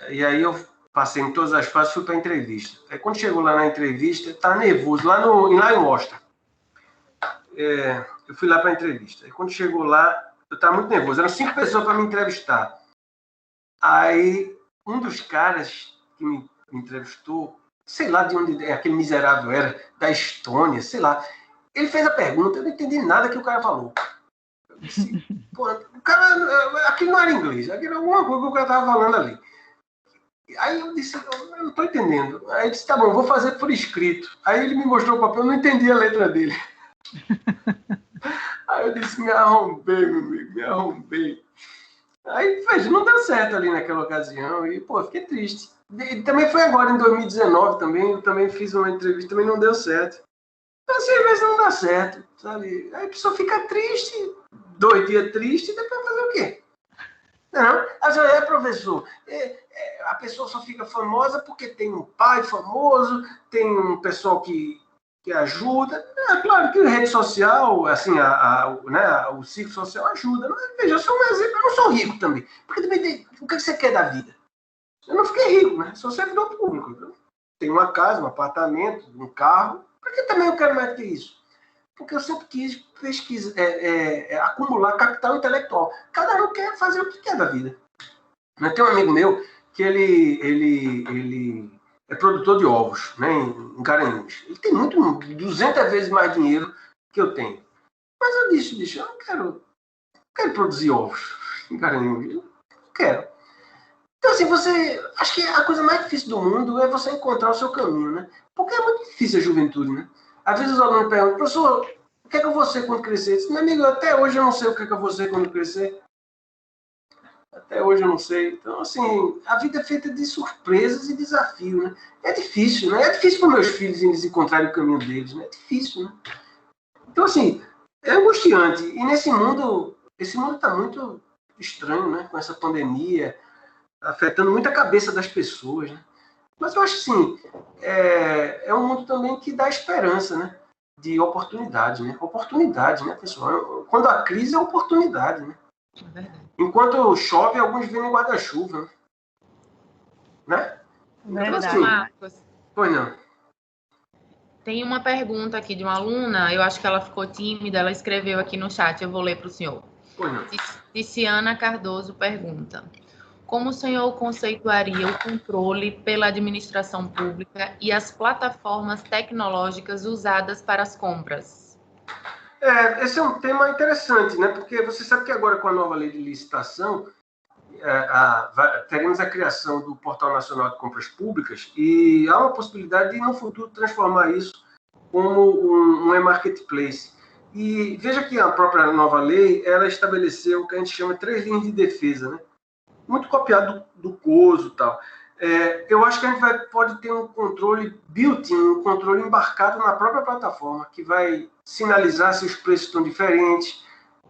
E aí eu passei em todas as fases, fui para a entrevista. Aí quando chegou lá na entrevista, tá nervoso, lá em Washington. Eu fui lá para a entrevista. Aí quando chegou lá, eu estava muito nervoso. Eram 5 pessoas para me entrevistar. Aí um dos caras que me entrevistou, sei lá de onde aquele miserável era, da Estônia, sei lá. Ele fez a pergunta, eu não entendi nada que o cara falou. Eu disse, pô, o cara, aquilo não era inglês, aquilo era alguma coisa que o cara estava falando ali. Aí eu disse, eu não estou entendendo. Aí ele disse, tá bom, vou fazer por escrito. Aí ele me mostrou o papel, eu não entendi a letra dele. Aí eu disse, me arrombei, meu amigo, me arrombei. Aí, veja, não deu certo ali naquela ocasião e, pô, fiquei triste. E também foi agora, em 2019, eu também fiz uma entrevista, também não deu certo. Então, assim, às vezes não dá certo, sabe? Aí a pessoa fica triste, 2 dias triste, e depois fazer o quê? Não, às vezes professor, a pessoa só fica famosa porque tem um pai famoso, tem um pessoal que ajuda. Claro que a rede social, assim, o ciclo social ajuda. Mas, veja, eu sou um exemplo, eu não sou rico também. Porque também o que você quer da vida? Eu não fiquei rico, né? Sou servidor público. Eu tenho uma casa, um apartamento, um carro. Por que também eu quero mais do que isso? Porque eu sempre quis acumular capital intelectual. Cada um quer fazer o que quer da vida. Tem um amigo meu que ele é produtor de ovos, né, em Garanhuns. Ele tem 200 vezes mais dinheiro que eu tenho. Mas eu disse, eu não quero produzir ovos em Garanhuns. Eu não quero. Então, assim, acho que a coisa mais difícil do mundo é você encontrar o seu caminho, né? Porque é muito difícil a juventude, né? Às vezes os alunos perguntam, professor, o que é que eu vou ser quando crescer? Eu disse, meu amigo, até hoje eu não sei o que é que eu vou ser quando crescer. Até hoje eu não sei. Então, assim, a vida é feita de surpresas e desafios, né? É difícil, né? É difícil para meus filhos eles encontrarem o caminho deles, né? É difícil, né? Então, assim, é angustiante. E esse mundo está muito estranho, né? Com essa pandemia, afetando muito a cabeça das pessoas, né? Mas eu acho, assim, é um mundo também que dá esperança, né? De oportunidade, né? Oportunidade, né, pessoal? Quando a crise é oportunidade, né? Enquanto chove, alguns vêm em guarda-chuva, né? Verdade. Então, Marcos. Pois não. Tem uma pergunta aqui de uma aluna, eu acho que ela ficou tímida, ela escreveu aqui no chat, eu vou ler para o senhor. Pois não. Ticiana Cardoso pergunta: como o senhor conceituaria o controle pela administração pública e as plataformas tecnológicas usadas para as compras? Esse é um tema interessante, né? Porque você sabe que agora, com a nova lei de licitação, teremos a criação do Portal Nacional de Compras Públicas e há uma possibilidade de, no futuro, transformar isso como um e-marketplace. E veja que a própria nova lei, ela estabeleceu o que a gente chama de 3 linhas de defesa, né? Muito copiado do COSO e tal. Eu acho que a gente pode ter um controle built-in, um controle embarcado na própria plataforma, que vai sinalizar se os preços estão diferentes,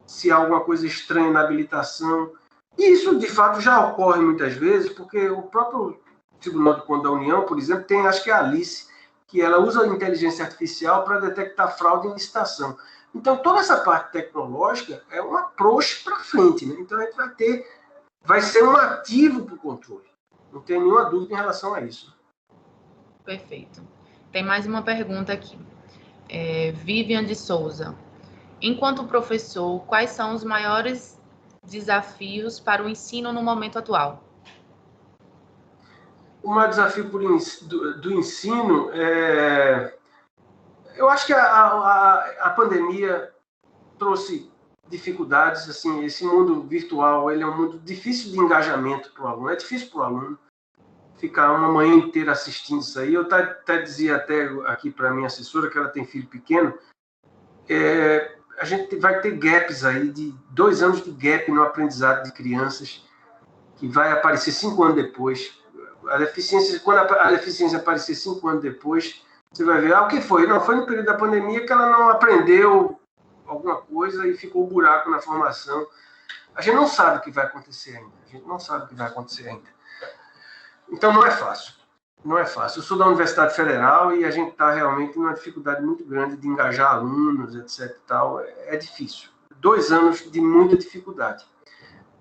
se há alguma coisa estranha na habilitação. E isso, de fato, já ocorre muitas vezes, porque o próprio Tribunal de Contas da União, por exemplo, tem, acho que é a Alice, que ela usa a inteligência artificial para detectar fraude em licitação. Então, toda essa parte tecnológica é um approach para frente, né? Então, a gente vai ser um ativo para o controle. Não tem nenhuma dúvida em relação a isso. Perfeito. Tem mais uma pergunta aqui. Vivian de Souza. Enquanto professor, quais são os maiores desafios para o ensino no momento atual? O maior desafio do ensino eu acho que a pandemia trouxe dificuldades. Assim, esse mundo virtual ele é um mundo difícil de engajamento para o aluno. É difícil para o aluno ficar uma manhã inteira assistindo isso aí. Eu até dizia aqui para a minha assessora, que ela tem filho pequeno, a gente vai ter gaps aí, de 2 anos de gap no aprendizado de crianças, que vai aparecer 5 anos depois. Quando a deficiência aparecer 5 anos depois, você vai ver, o que foi? Não, foi no período da pandemia que ela não aprendeu alguma coisa e ficou um buraco na formação. A gente não sabe o que vai acontecer ainda. Então, não é fácil. Não é fácil. Eu sou da Universidade Federal e a gente está realmente numa dificuldade muito grande de engajar alunos, etc. E tal. É difícil. 2 anos de muita dificuldade.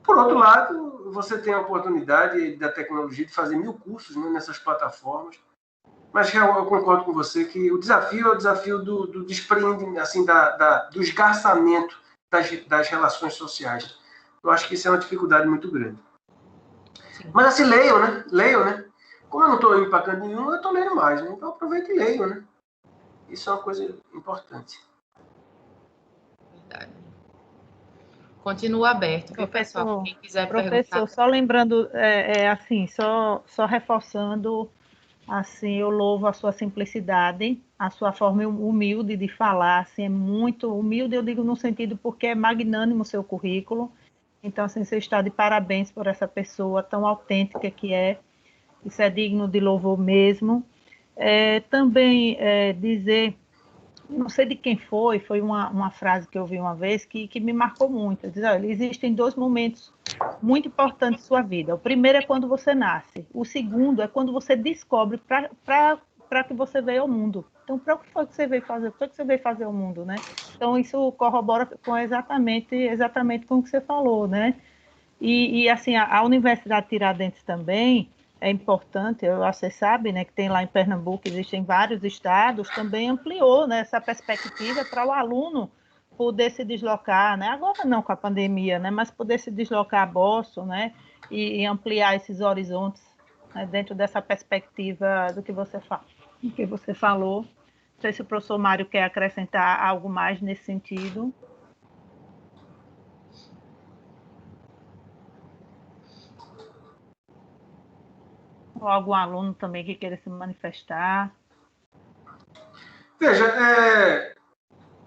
Por outro lado, você tem a oportunidade da tecnologia de fazer 1000 cursos, né, nessas plataformas. Mas eu concordo com você que o desafio é o desafio do desprendimento, assim, do esgarçamento das relações sociais. Eu acho que isso é uma dificuldade muito grande. Sim. Mas assim, leiam, né? Como eu não estou indo para canto nenhum, eu estou lendo mais, né? Então aproveita e leiam, né? Isso é uma coisa importante. Verdade. Continua aberto, viu, pessoal? Quem quiser professor, perguntar. Só lembrando, assim, só reforçando, assim, eu louvo a sua simplicidade, a sua forma humilde de falar, assim, é muito humilde, eu digo no sentido porque é magnânimo o seu currículo. Então, assim, você está de parabéns por essa pessoa tão autêntica que é. Isso é digno de louvor mesmo. Também dizer, não sei de quem foi uma frase que eu ouvi uma vez que me marcou muito. Diz, olha, existem 2 momentos muito importantes em sua vida. O primeiro é quando você nasce. O segundo é quando você descobre para que você veio ao mundo. Então, para o que foi que você veio fazer? Para que você veio fazer ao mundo, né? Então, isso corrobora com exatamente com o que você falou, né? E assim, a Universidade Tiradentes também é importante, eu acho que você sabe, né, que tem lá em Pernambuco, existem vários estados, também ampliou, né, essa perspectiva para o aluno poder se deslocar, né, agora não com a pandemia, né, mas poder se deslocar a Boston, né, e ampliar esses horizontes, né, dentro dessa perspectiva do que você falou. Não sei se o professor Mário quer acrescentar algo mais nesse sentido. Ou algum aluno também que queira se manifestar? Veja,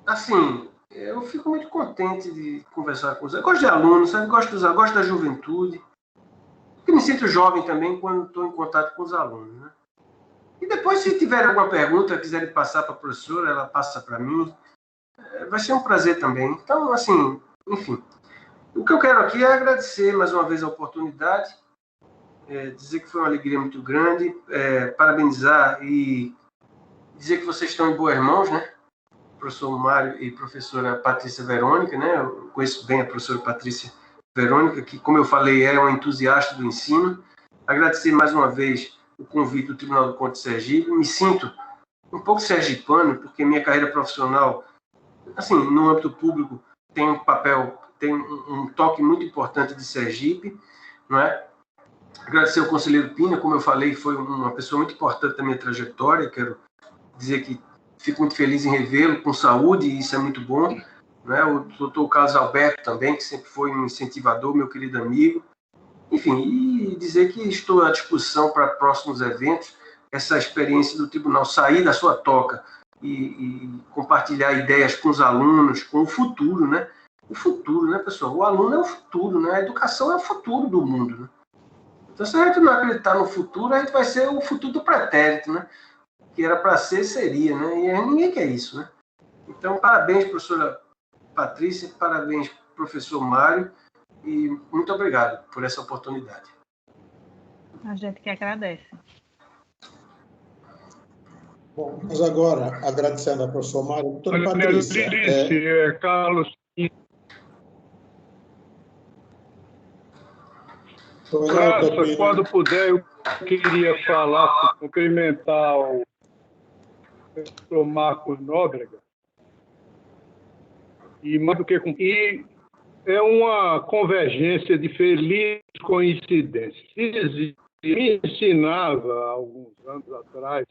assim, eu fico muito contente de conversar com você. Eu gosto de alunos, sabe? Gosto da juventude. Eu me sinto jovem também quando estou em contato com os alunos, né? E depois, se tiver alguma pergunta, quiserem passar para a professora, ela passa para mim. Vai ser um prazer também. Então, assim, enfim. O que eu quero aqui é agradecer mais uma vez a oportunidade, dizer que foi uma alegria muito grande, parabenizar e dizer que vocês estão em boas mãos, né? Professor Mário e professora Patrícia Verônica, né? Eu conheço bem a professora Patrícia Verônica, que, como eu falei, é uma entusiasta do ensino. Agradecer mais uma vez o convite do Tribunal do Contas de Sergipe. Me sinto um pouco sergipano, porque minha carreira profissional, assim, no âmbito público, tem um toque muito importante de Sergipe, não é? Agradecer ao conselheiro Pina, como eu falei, foi uma pessoa muito importante da minha trajetória. Quero dizer que fico muito feliz em revê-lo com saúde, e isso é muito bom. Né? O doutor Carlos Alberto também, que sempre foi um incentivador, meu querido amigo. Enfim, e dizer que estou à disposição para próximos eventos. Essa experiência do tribunal, sair da sua toca e compartilhar ideias com os alunos, com o futuro, né? O futuro, né, pessoal? O aluno é o futuro, né? A educação é o futuro do mundo, né? Então, se a gente não acreditar no futuro, a gente vai ser o futuro do pretérito, né? Que era para ser, seria, né? E ninguém quer isso, né? Então, parabéns, professora Patrícia, parabéns, professor Mário, e muito obrigado por essa oportunidade. A gente que agradece. Bom, mas agora, agradecendo ao professor Mário, doutora Patrícia. Carlos. Praça, quando puder, eu queria falar, cumprimentar o professor Marcos Nóbrega. E mais do que é uma convergência de feliz coincidência. Me ensinava, há alguns anos atrás,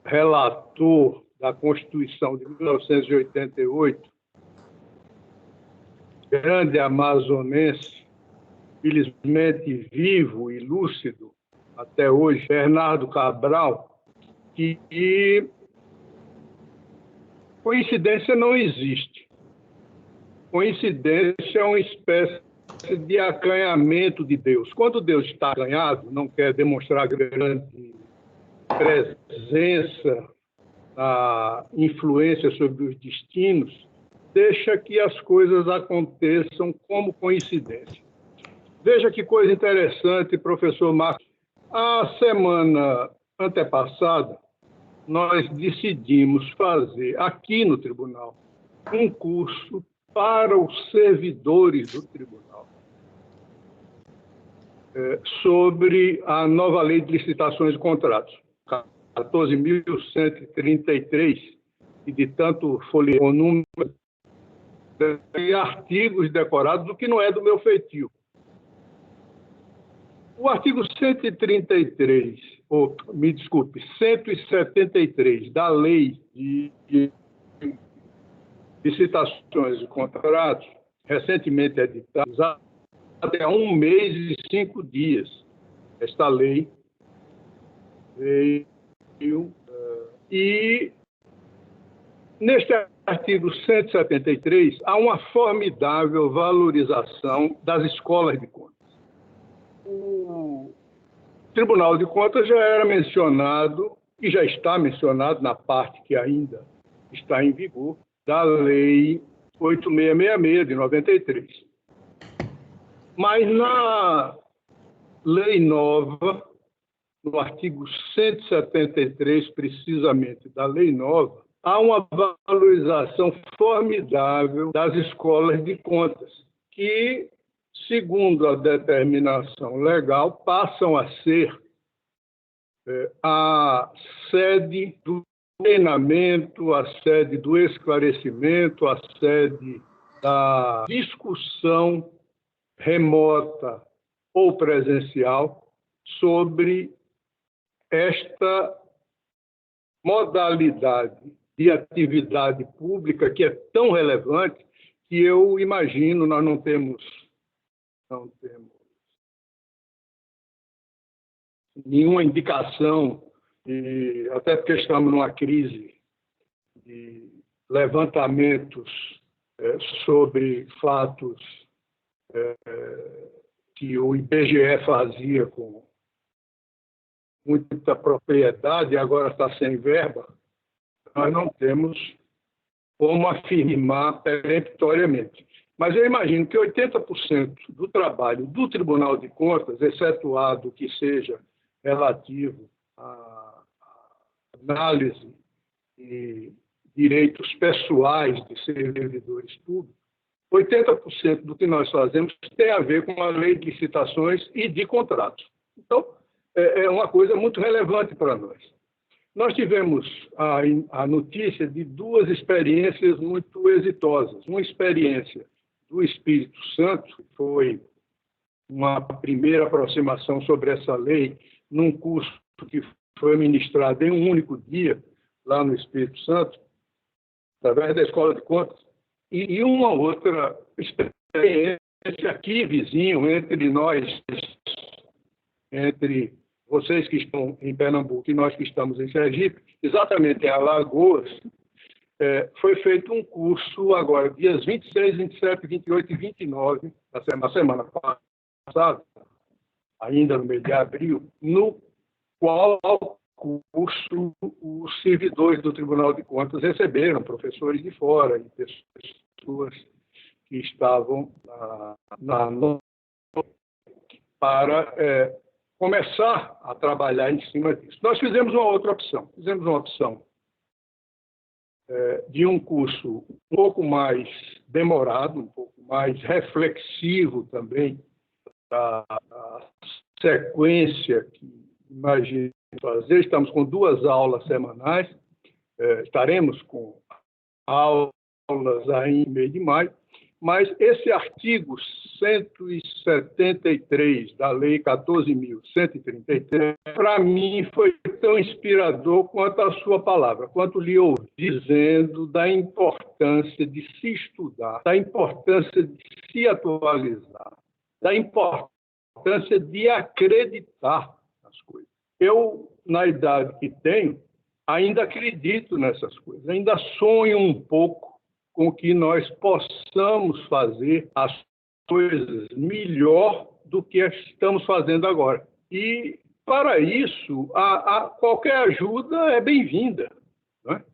relator da Constituição de 1988, grande amazonense, felizmente vivo e lúcido até hoje, Bernardo Cabral, que coincidência não existe. Coincidência é uma espécie de acanhamento de Deus. Quando Deus está acanhado, não quer demonstrar grande presença, a influência sobre os destinos, deixa que as coisas aconteçam como coincidência. Veja que coisa interessante, professor Marcos. A semana antepassada, nós decidimos fazer aqui no tribunal um curso para os servidores do tribunal sobre a nova lei de licitações e contratos, 14.133, e de tanto folhear o número de artigos decorados, o que não é do meu feitio. O artigo 133, ou, me desculpe, 173 da lei de licitações e contratos, recentemente editada, até 1 mês e 5 dias. Esta lei veio e neste artigo 173 há uma formidável valorização das escolas de contas. O Tribunal de Contas já era mencionado e já está mencionado na parte que ainda está em vigor da Lei 8666 de 93. Mas na lei nova, no artigo 173, precisamente, da lei nova, há uma valorização formidável das escolas de contas, que, segundo a determinação legal, passam a ser a sede do treinamento, a sede do esclarecimento, a sede da discussão remota ou presencial sobre esta modalidade de atividade pública que é tão relevante que eu imagino nós não temos nenhuma indicação, e até porque estamos numa crise de levantamentos sobre fatos que o IBGE fazia com muita propriedade e agora está sem verba, nós não temos como afirmar peremptoriamente. Mas eu imagino que 80% do trabalho do Tribunal de Contas, excetuado o que seja relativo à análise e direitos pessoais de servidores públicos, 80% do que nós fazemos tem a ver com a lei de licitações e de contratos. Então, é uma coisa muito relevante para nós. Nós tivemos a notícia de 2 experiências muito exitosas. Uma experiência do Espírito Santo, que foi uma primeira aproximação sobre essa lei num curso que foi ministrado em um único dia, lá no Espírito Santo, através da Escola de Contas, e uma outra experiência aqui, vizinho, entre nós, entre vocês que estão em Pernambuco e nós que estamos em Sergipe, exatamente em Alagoas, foi feito um curso agora, dias 26, 27, 28 e 29, na semana passada, ainda no mês de abril, no qual curso os servidores do Tribunal de Contas receberam professores de fora e pessoas que estavam para começar a trabalhar em cima disso. Nós fizemos uma outra opção. Fizemos uma opção de um curso um pouco mais demorado, um pouco mais reflexivo também, da sequência que imagino fazer. Estamos com 2 aulas semanais, estaremos com aulas aí em meio de maio, mas esse artigo 173 da Lei 14.133, para mim, foi tão inspirador quanto a sua palavra, quanto lhe ouvi dizendo da importância de se estudar, da importância de se atualizar, da importância de acreditar nas coisas. Eu, na idade que tenho, ainda acredito nessas coisas, ainda sonho um pouco com que nós possamos fazer as coisas melhor do que estamos fazendo agora. E, para isso, qualquer ajuda é bem-vinda, não é?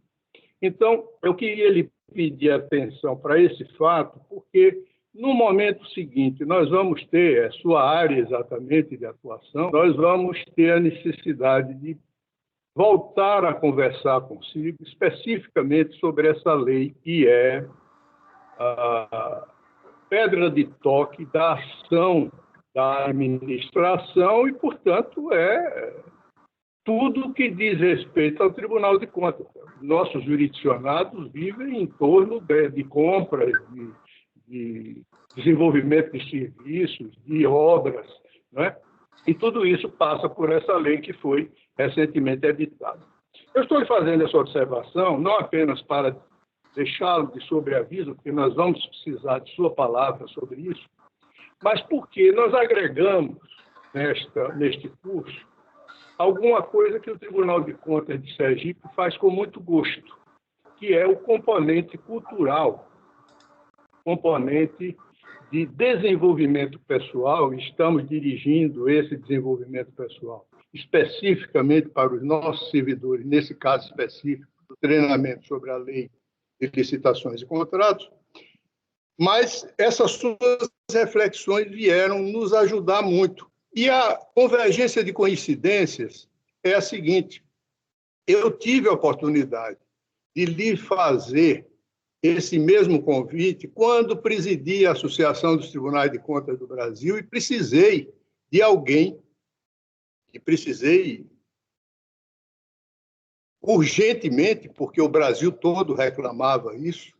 Então, eu queria lhe pedir atenção para esse fato, porque, no momento seguinte, nós vamos ter, sua área exatamente de atuação, nós vamos ter a necessidade de voltar a conversar consigo especificamente sobre essa lei que é a pedra de toque da ação da administração e, portanto, é tudo que diz respeito ao Tribunal de Contas. Nossos jurisdicionados vivem em torno de compras, de desenvolvimento de serviços, de obras, né? E tudo isso passa por essa lei que foi recentemente editada. Eu estou fazendo essa observação não apenas para deixá-lo de sobreaviso, porque nós vamos precisar de sua palavra sobre isso, mas porque nós agregamos neste curso alguma coisa que o Tribunal de Contas de Sergipe faz com muito gosto, que é o componente cultural, componente de desenvolvimento pessoal. Estamos dirigindo esse desenvolvimento pessoal especificamente para os nossos servidores, nesse caso específico, do treinamento sobre a lei de licitações e contratos, mas essas suas reflexões vieram nos ajudar muito. E a convergência de coincidências é a seguinte: eu tive a oportunidade de lhe fazer esse mesmo convite quando presidi a Associação dos Tribunais de Contas do Brasil e precisei de alguém, e precisei urgentemente, porque o Brasil todo reclamava isso,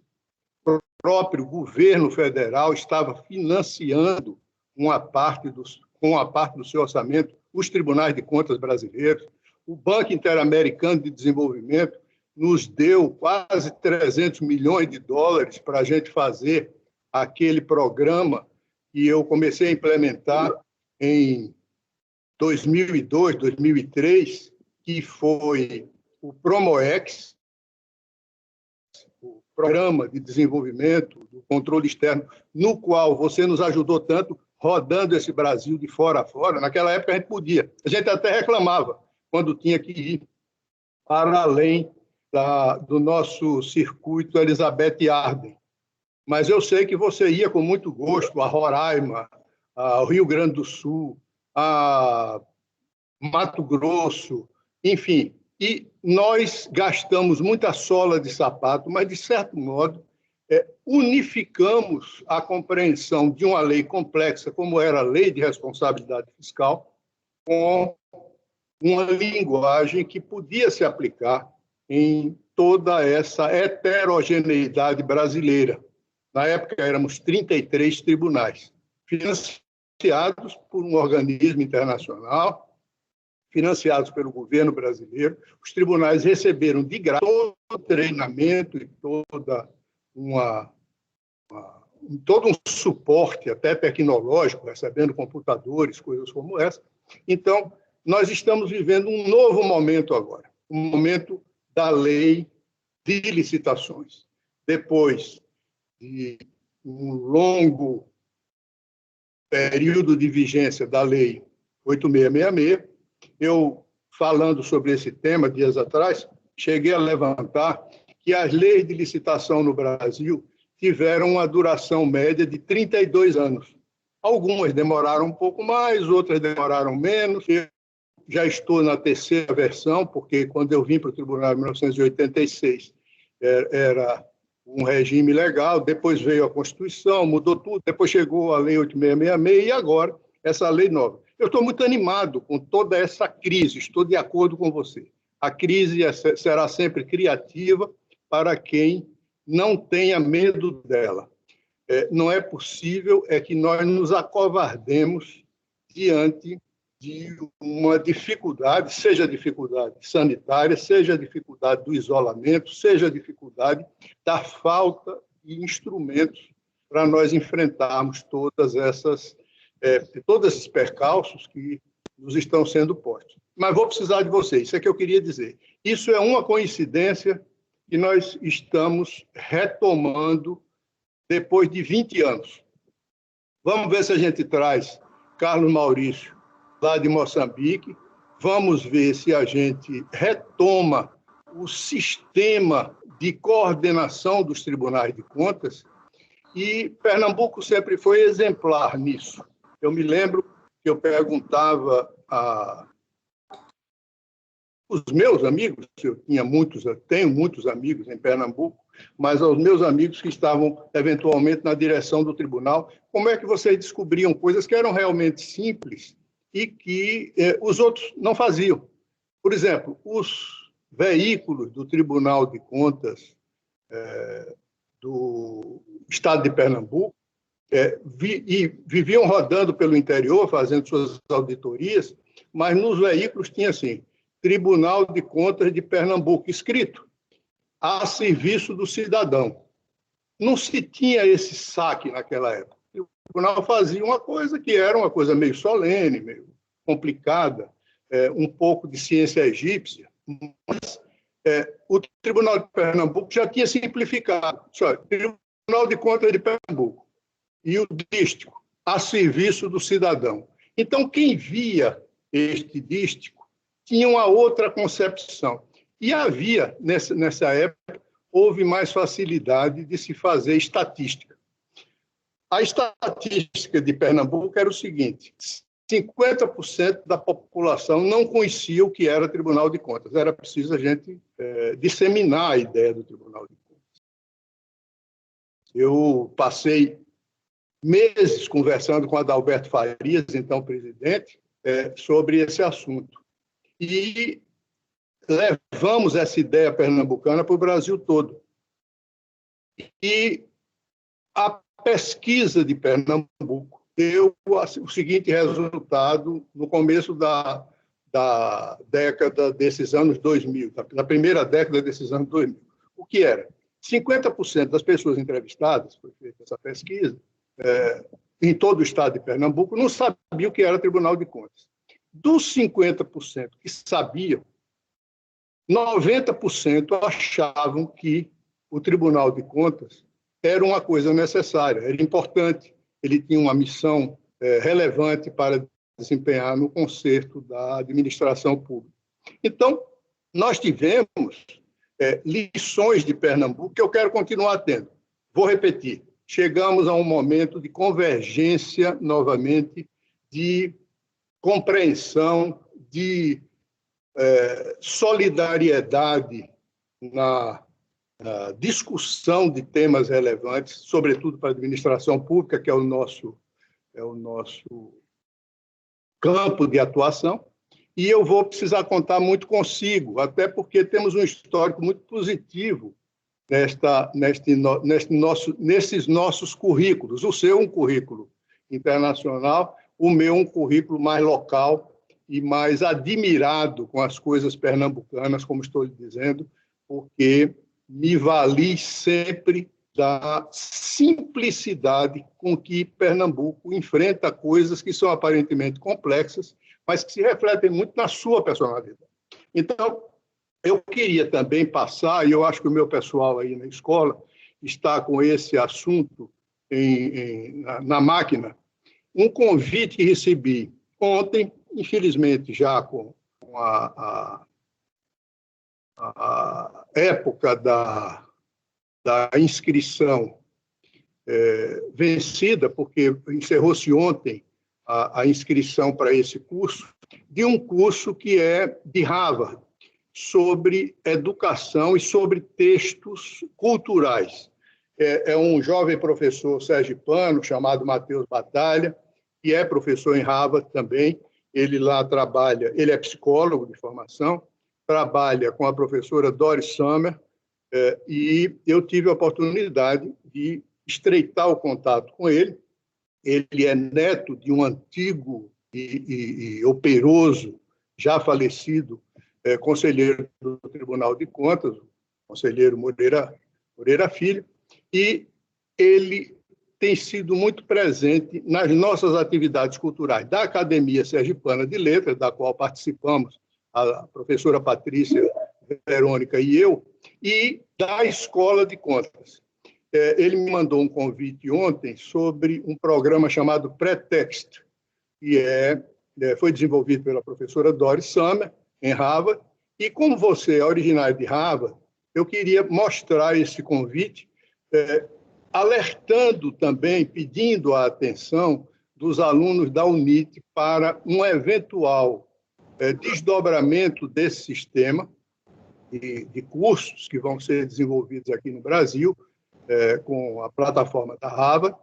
o próprio governo federal estava financiando com uma parte do seu orçamento os tribunais de contas brasileiros. O Banco Interamericano de Desenvolvimento nos deu quase 300 milhões de dólares para a gente fazer aquele programa que eu comecei a implementar em 2002, 2003, que foi o PROMOEX, o Programa de Desenvolvimento do Controle Externo, no qual você nos ajudou tanto, rodando esse Brasil de fora a fora. Naquela época a gente podia. A gente até reclamava quando tinha que ir para além do nosso circuito Elizabeth Arden. Mas eu sei que você ia com muito gosto a Roraima, ao Rio Grande do Sul, a Mato Grosso, enfim. E nós gastamos muita sola de sapato, mas, de certo modo, unificamos a compreensão de uma lei complexa, como era a Lei de Responsabilidade Fiscal, com uma linguagem que podia se aplicar em toda essa heterogeneidade brasileira. Na época, éramos 33 tribunais, financiados por um organismo internacional, financiados pelo governo brasileiro. Os tribunais receberam de graça todo o treinamento e todo um suporte, até tecnológico, recebendo computadores, coisas como essa. Então, nós estamos vivendo um novo momento agora, um momento da lei de licitações. Depois de um longo período de vigência da lei 8666, eu, falando sobre esse tema dias atrás, cheguei a levantar que as leis de licitação no Brasil tiveram uma duração média de 32 anos. Algumas demoraram um pouco mais, outras demoraram menos. Eu já estou na terceira versão, porque quando eu vim para o tribunal em 1986, era um regime legal, depois veio a Constituição, mudou tudo, depois chegou a Lei 8666 e agora essa lei nova. Eu estou muito animado com toda essa crise, estou de acordo com você. A crise será sempre criativa para quem não tenha medo dela. Não é possível que nós nos acovardemos diante de uma dificuldade, seja a dificuldade sanitária, seja a dificuldade do isolamento, seja a dificuldade da falta de instrumentos para nós enfrentarmos todos esses percalços que nos estão sendo postos. Mas vou precisar de vocês, isso é que eu queria dizer. Isso é uma coincidência que nós estamos retomando depois de 20 anos. Vamos ver se a gente traz Carlos Maurício, lá de Moçambique, vamos ver se a gente retoma o sistema de coordenação dos tribunais de contas, e Pernambuco sempre foi exemplar nisso. Eu me lembro que eu perguntava os meus amigos, eu tenho muitos amigos em Pernambuco, mas aos meus amigos que estavam eventualmente na direção do tribunal, como é que vocês descobriam coisas que eram realmente simples e que os outros não faziam? Por exemplo, os veículos do Tribunal de Contas do Estado de Pernambuco viviam rodando pelo interior, fazendo suas auditorias, mas nos veículos tinha assim, Tribunal de Contas de Pernambuco, escrito, a serviço do cidadão. Não se tinha esse saque naquela época. O tribunal fazia uma coisa que era uma coisa meio solene, meio complicada, um pouco de ciência egípcia, mas o Tribunal de Pernambuco já tinha simplificado. Tribunal de Contas de Pernambuco e o dístico, a serviço do cidadão. Então, quem via este dístico tinha uma outra concepção. E havia, nessa época, houve mais facilidade de se fazer estatística. A estatística de Pernambuco era o seguinte: 50% da população não conhecia o que era Tribunal de Contas. Era preciso a gente disseminar a ideia do Tribunal de Contas. Eu passei meses conversando com Adalberto Farias, então presidente, sobre esse assunto. E levamos essa ideia pernambucana para o Brasil todo. E a pesquisa de Pernambuco deu o seguinte resultado no começo da década desses anos 2000, da primeira década desses anos 2000. O que era? 50% das pessoas entrevistadas, foi feita essa pesquisa, em todo o estado de Pernambuco, não sabiam o que era Tribunal de Contas. Dos 50% que sabiam, 90% achavam que o Tribunal de Contas era uma coisa necessária, era importante, ele tinha uma missão relevante para desempenhar no concerto da administração pública. Então, nós tivemos lições de Pernambuco que eu quero continuar tendo. Vou repetir, chegamos a um momento de convergência, novamente, de compreensão, de solidariedade na discussão de temas relevantes, sobretudo para a administração pública, que é o nosso campo de atuação, e eu vou precisar contar muito consigo, até porque temos um histórico muito positivo nesses nossos currículos. O seu um currículo internacional, o meu um currículo mais local e mais admirado com as coisas pernambucanas, como estou lhe dizendo, porque me vali sempre da simplicidade com que Pernambuco enfrenta coisas que são aparentemente complexas, mas que se refletem muito na sua personalidade. Então, eu queria também passar, e eu acho que o meu pessoal aí na escola está com esse assunto na máquina, um convite que recebi ontem, infelizmente já com a época da inscrição vencida, porque encerrou-se ontem a inscrição para esse curso, de um curso que é de Harvard, sobre educação e sobre textos culturais. É um jovem professor sergipano chamado Matheus Batalha, que é professor em Harvard também. Ele lá trabalha, ele é psicólogo de formação, trabalha com a professora Doris Sommer, e eu tive a oportunidade de estreitar o contato com ele. Ele é neto de um antigo e operoso, já falecido, conselheiro do Tribunal de Contas, o conselheiro Moreira Filho, e ele tem sido muito presente nas nossas atividades culturais da Academia Sergipana de Letras, da qual participamos, a professora Patrícia, Verônica e eu, e da Escola de Contas. Ele me mandou um convite ontem sobre um programa chamado Pretext, que foi desenvolvido pela professora Doris Sommer, em Harvard, e como você é originário de Harvard, eu queria mostrar esse convite, alertando também, pedindo a atenção dos alunos da UNIT para um eventual desdobramento desse sistema de cursos que vão ser desenvolvidos aqui no Brasil, com a plataforma da Harvard,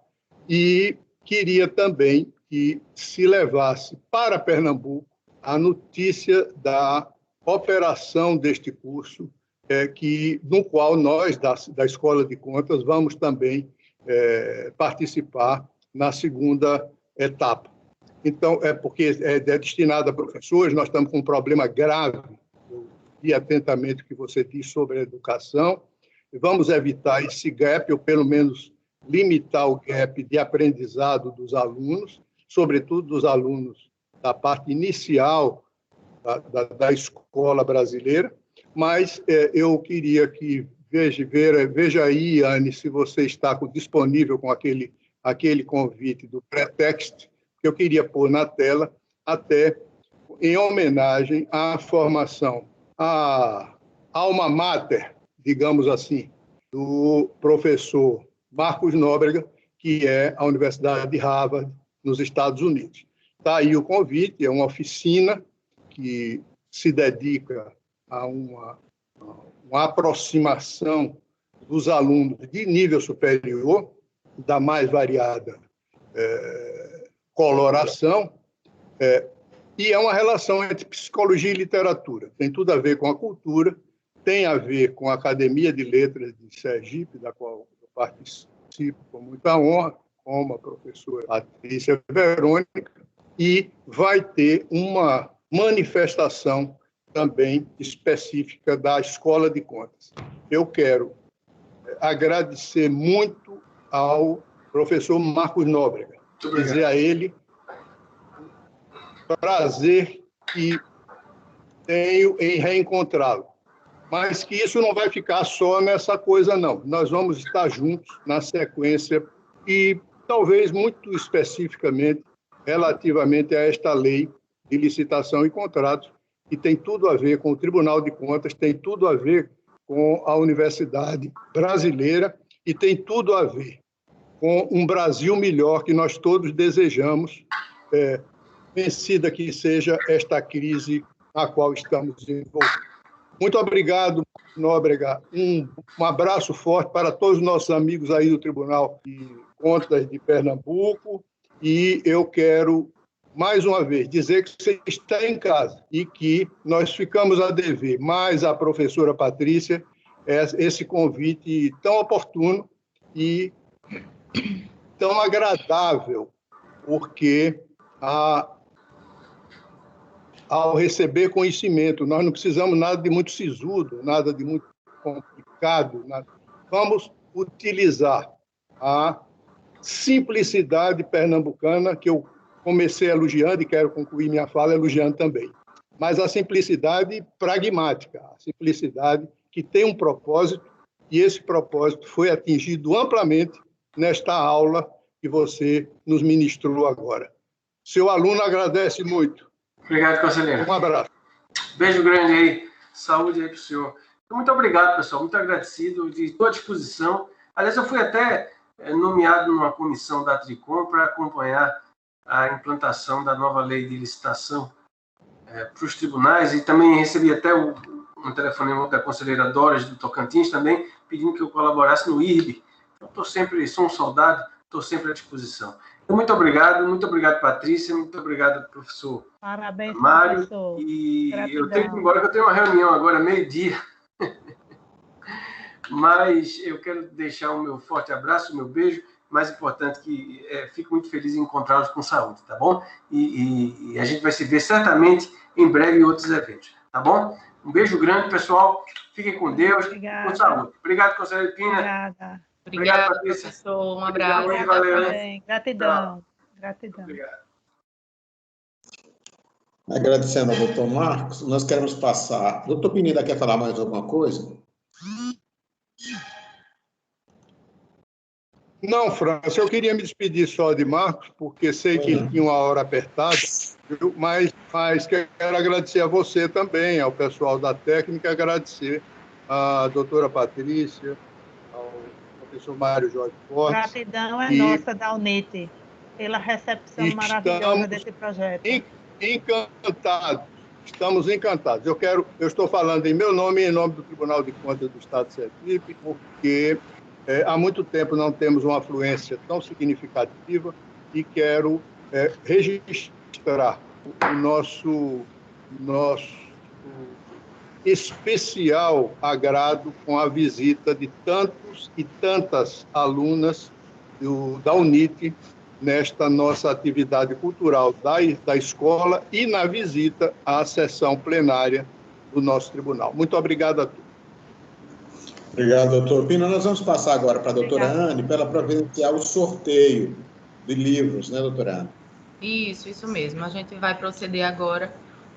e queria também que se levasse para Pernambuco a notícia da operação deste curso, no qual nós, da Escola de Contas, vamos também participar na segunda etapa. Então, porque é destinado a professores, nós estamos com um problema grave, eu vi atentamente o que você disse sobre a educação, vamos evitar esse gap, ou pelo menos limitar o gap de aprendizado dos alunos, sobretudo dos alunos da parte inicial da escola brasileira, mas eu queria que veja aí, Anne, se você está disponível com aquele convite do Pretext, que eu queria pôr na tela, até em homenagem à formação, à alma mater, digamos assim, do professor Marcos Nóbrega, que é a Universidade de Harvard, nos Estados Unidos. Está aí o convite, é uma oficina que se dedica a uma aproximação dos alunos de nível superior, da mais variada coloração, e é uma relação entre psicologia e literatura. Tem tudo a ver com a cultura, tem a ver com a Academia de Letras de Sergipe, da qual eu participo com muita honra, como a professora Patrícia Verônica, e vai ter uma manifestação também específica da Escola de Contas. Eu quero agradecer muito ao professor Marcos Nóbrega, dizer a ele o prazer que tenho em reencontrá-lo, mas que isso não vai ficar só nessa coisa, não. Nós vamos estar juntos na sequência e talvez muito especificamente relativamente a esta lei de licitação e contratos, que tem tudo a ver com o Tribunal de Contas, tem tudo a ver com a Universidade Brasileira e tem tudo a ver com um Brasil melhor que nós todos desejamos, vencida que seja esta crise a qual estamos envolvidos. Muito obrigado, Nóbrega. Um abraço forte para todos os nossos amigos aí do Tribunal de Contas de Pernambuco, e eu quero, mais uma vez, dizer que você está em casa e que nós ficamos a dever mais à professora Patrícia esse convite tão oportuno e tão agradável, porque ao receber conhecimento, nós não precisamos nada de muito sisudo, nada de muito complicado, nada. Vamos utilizar a simplicidade pernambucana, que eu comecei elogiando e quero concluir minha fala elogiando também, mas a simplicidade pragmática, a simplicidade que tem um propósito, e esse propósito foi atingido amplamente nesta aula que você nos ministrou agora. Seu aluno agradece muito. Obrigado, conselheiro. Um abraço. Beijo grande aí. Saúde aí para o senhor. Muito obrigado, pessoal. Muito agradecido. Estou à disposição. Aliás, eu fui até nomeado numa comissão da Tricom para acompanhar a implantação da nova lei de licitação para os tribunais, e também recebi até um telefonema da conselheira Doras do Tocantins também, pedindo que eu colaborasse no IRB. Então, sou um soldado, estou sempre à disposição. Então, muito obrigado, Patrícia, muito obrigado, professor. Parabéns, Mário. professor. E Gratidão. eu tenho que ir embora, que eu tenho uma reunião agora, meio-dia. Mas eu quero deixar o meu forte abraço, o meu beijo. Mais importante que fico muito feliz em encontrá-los com saúde, tá bom? E a gente vai se ver certamente em breve em outros eventos, tá bom? Um beijo grande, pessoal. Fiquem com Deus. Obrigada. Com saúde. Obrigado, conselheiro Pina. Obrigada. Obrigada, Patrícia. professor. Um abraço. Obrigado, valeu. Também. Gratidão. Gratidão. Obrigado. Agradecendo ao doutor Marcos, nós queremos passar... Doutor Pineda, quer falar mais alguma coisa? Não, França, eu queria me despedir só de Marcos, porque sei que ele tinha uma hora apertada, viu? Mas quero agradecer a você também, ao pessoal da técnica, agradecer à doutora Patrícia, ao professor Mário Jorge Fortes. Gratidão é nossa da UNIT, pela recepção maravilhosa desse projeto. Encantados, estamos encantados. Eu estou falando em meu nome e em nome do Tribunal de Contas do Estado de Sergipe, porque há muito tempo não temos uma afluência tão significativa e quero registrar o nosso especial agrado com a visita de tantos e tantas alunas da UNIT nesta nossa atividade cultural da escola e na visita à sessão plenária do nosso tribunal. Muito obrigado a todos. Obrigado, doutor Pina. Nós vamos passar agora para a doutora Anne, para ela providenciar o sorteio de livros, né, doutora Anne? Isso mesmo. A gente vai proceder agora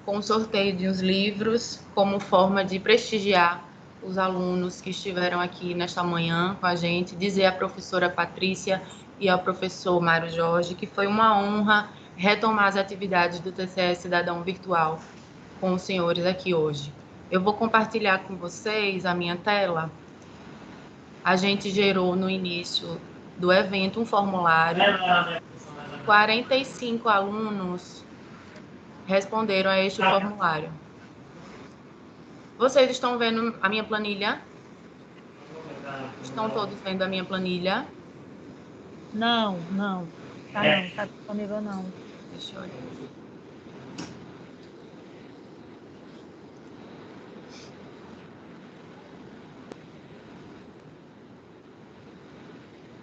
com o sorteio de uns livros, como forma de prestigiar os alunos que estiveram aqui nesta manhã com a gente, dizer à professora Patrícia e ao professor Mário Jorge que foi uma honra retomar as atividades do TCE Cidadão Virtual com os senhores aqui hoje. Eu vou compartilhar com vocês a minha tela. A gente gerou no início do evento um formulário. 45 alunos responderam a este formulário. Vocês estão vendo a minha planilha? Estão todos vendo a minha planilha? Não. Tá não, tá disponível não. Deixa eu olhar.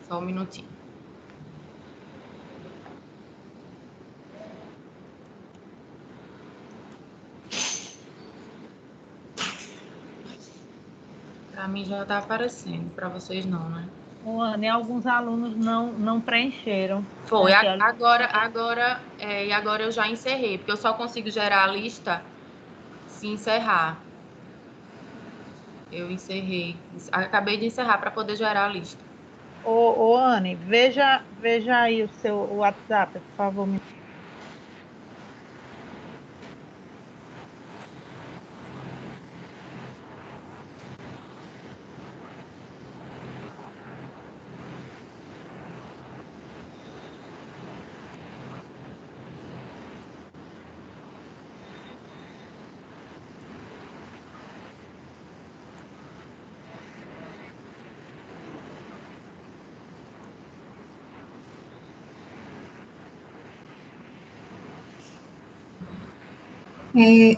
Só um minutinho. Para mim já está aparecendo, para vocês não, né? Anne, alguns alunos não preencheram. Foi, agora eu já encerrei, porque eu só consigo gerar a lista se encerrar. Eu encerrei, acabei de encerrar para poder gerar a lista. Anne, veja aí o seu WhatsApp, por favor.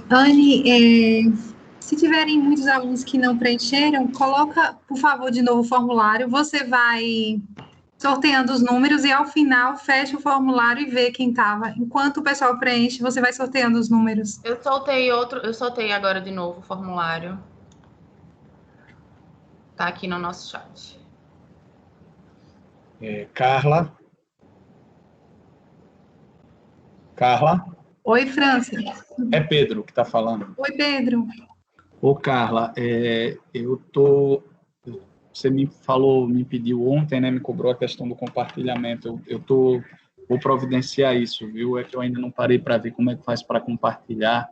Anne, se tiverem muitos alunos que não preencheram, coloca, por favor, de novo o formulário. Você vai sorteando os números e, ao final, fecha o formulário e vê quem estava. Enquanto o pessoal preenche, você vai sorteando os números. Eu soltei agora de novo o formulário. Tá aqui no nosso chat. Carla? Oi, França. É Pedro que está falando. Oi, Pedro. Ô, Carla, você me pediu ontem, né, me cobrou a questão do compartilhamento. Vou providenciar isso, viu? É que eu ainda não parei para ver como é que faz para compartilhar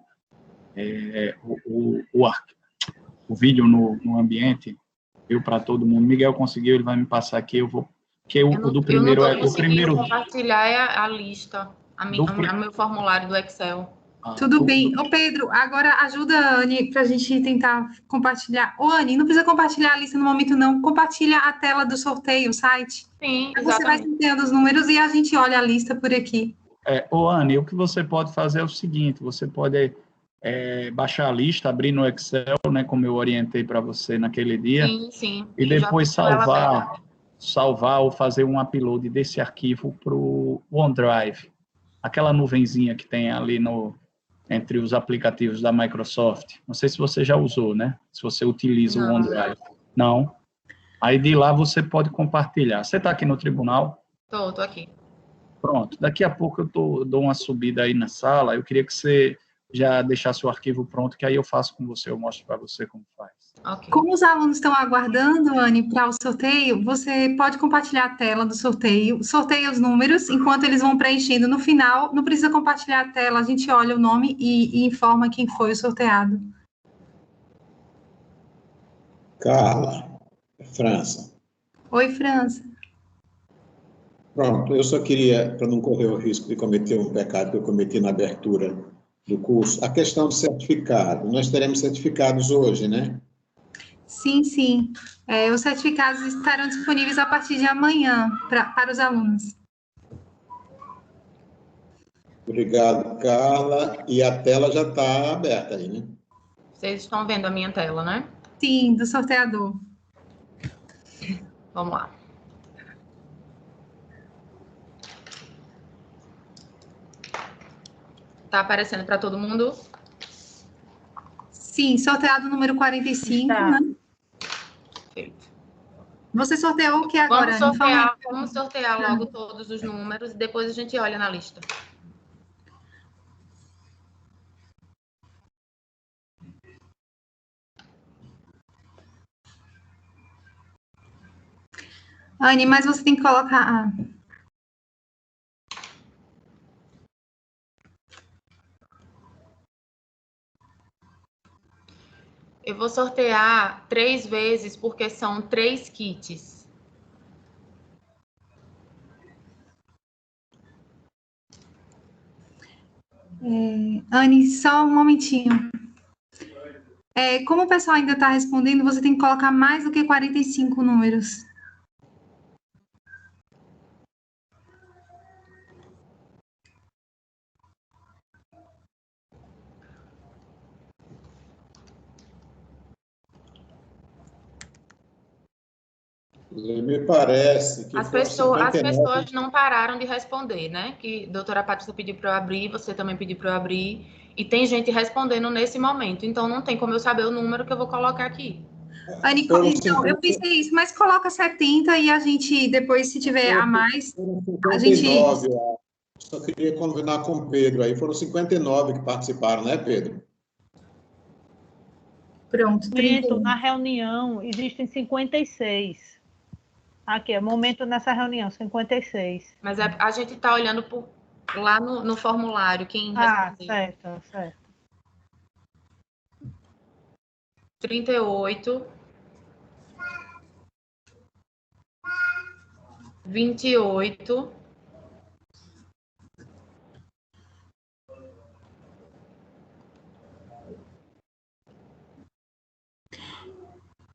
o vídeo no ambiente, viu, para todo mundo. Miguel conseguiu, ele vai me passar aqui, eu vou Que o do primeiro eu é não do primeiro. compartilhar a lista, o meu formulário do Excel. Tudo bem. Ô, Pedro, agora ajuda a Anne para a gente tentar compartilhar. Ô, Anne, não precisa compartilhar a lista no momento, não. Compartilha a tela do sorteio, o site. Sim, exatamente. Você vai sorteando os números e a gente olha a lista por aqui. Ô, Anne, o que você pode fazer é o seguinte, você pode baixar a lista, abrir no Excel, né, como eu orientei para você naquele dia. Sim. E depois salvar ou fazer um upload desse arquivo para o OneDrive. Aquela nuvenzinha que tem ali entre os aplicativos da Microsoft. Não sei se você já usou, né? Se você utiliza o OneDrive. Não? Aí de lá você pode compartilhar. Você está aqui no tribunal? Tô aqui. Pronto. Daqui a pouco eu dou uma subida aí na sala. Eu queria que você já deixasse o arquivo pronto, que aí eu faço com você, eu mostro para você como faz. Okay. Como os alunos estão aguardando, Anne, para o sorteio, você pode compartilhar a tela do sorteio, sorteia os números, enquanto eles vão preenchendo. No final, não precisa compartilhar a tela, a gente olha o nome e informa quem foi o sorteado. Carla, França. Oi, França. Pronto, eu só queria, para não correr o risco de cometer um pecado que eu cometi na abertura do curso, a questão do certificado. Nós teremos certificados hoje, né? Sim. Os certificados estarão disponíveis a partir de amanhã para os alunos. Obrigado, Carla. E a tela já está aberta aí, né? Vocês estão vendo a minha tela, né? Sim, do sorteador. Vamos lá. Tá aparecendo para todo mundo? Sim, sorteado número 45, né? Perfeito. Você sorteou o que agora? Vamos sortear logo todos os números e depois a gente olha na lista. Anne, mas você tem que colocar... Eu vou sortear 3 vezes, porque são 3 kits. Anne, só um momentinho. Como o pessoal ainda está respondendo, você tem que colocar mais do que 45 números. Me parece que as pessoas não pararam de responder, né? Que a doutora Patrícia pediu para eu abrir, você também pediu para eu abrir, e tem gente respondendo nesse momento, então não tem como eu saber o número que eu vou colocar aqui. Anne, então, eu pensei isso, mas coloca 70 e a gente, depois, se tiver a mais, a gente... Só queria combinar com o Pedro aí, foram 59 que participaram, né, Pedro? Pronto, 31. Na reunião existem 56. Aqui, momento nessa reunião, 56. Mas a gente está olhando lá no formulário, quem respondeu. Certo. 38. 28.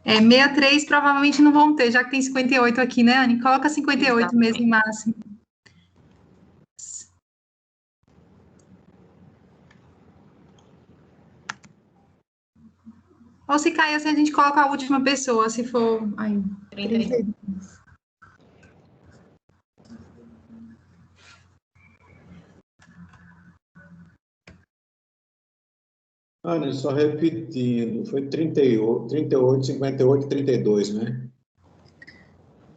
63 provavelmente não vão ter, já que tem 58 aqui, né, Anne? Coloca 58 exatamente. Mesmo, máximo. Ou se cair assim, a gente coloca a última pessoa, se for... Aí, 32. Anne, só repetindo, foi 38, 58, 32, né?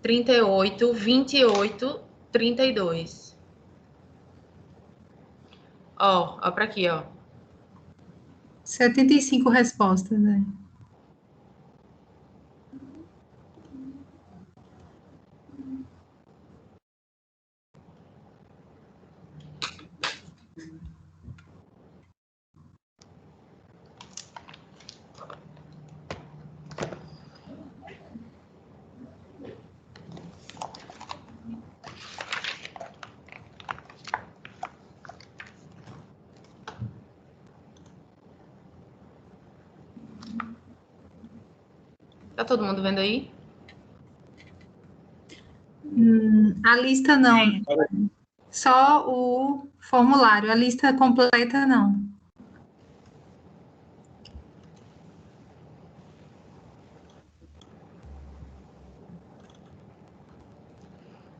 38, 28, 32. Ó para aqui, ó. 75 respostas, né? Tá todo mundo vendo aí? A lista não. Só o formulário. A lista completa não.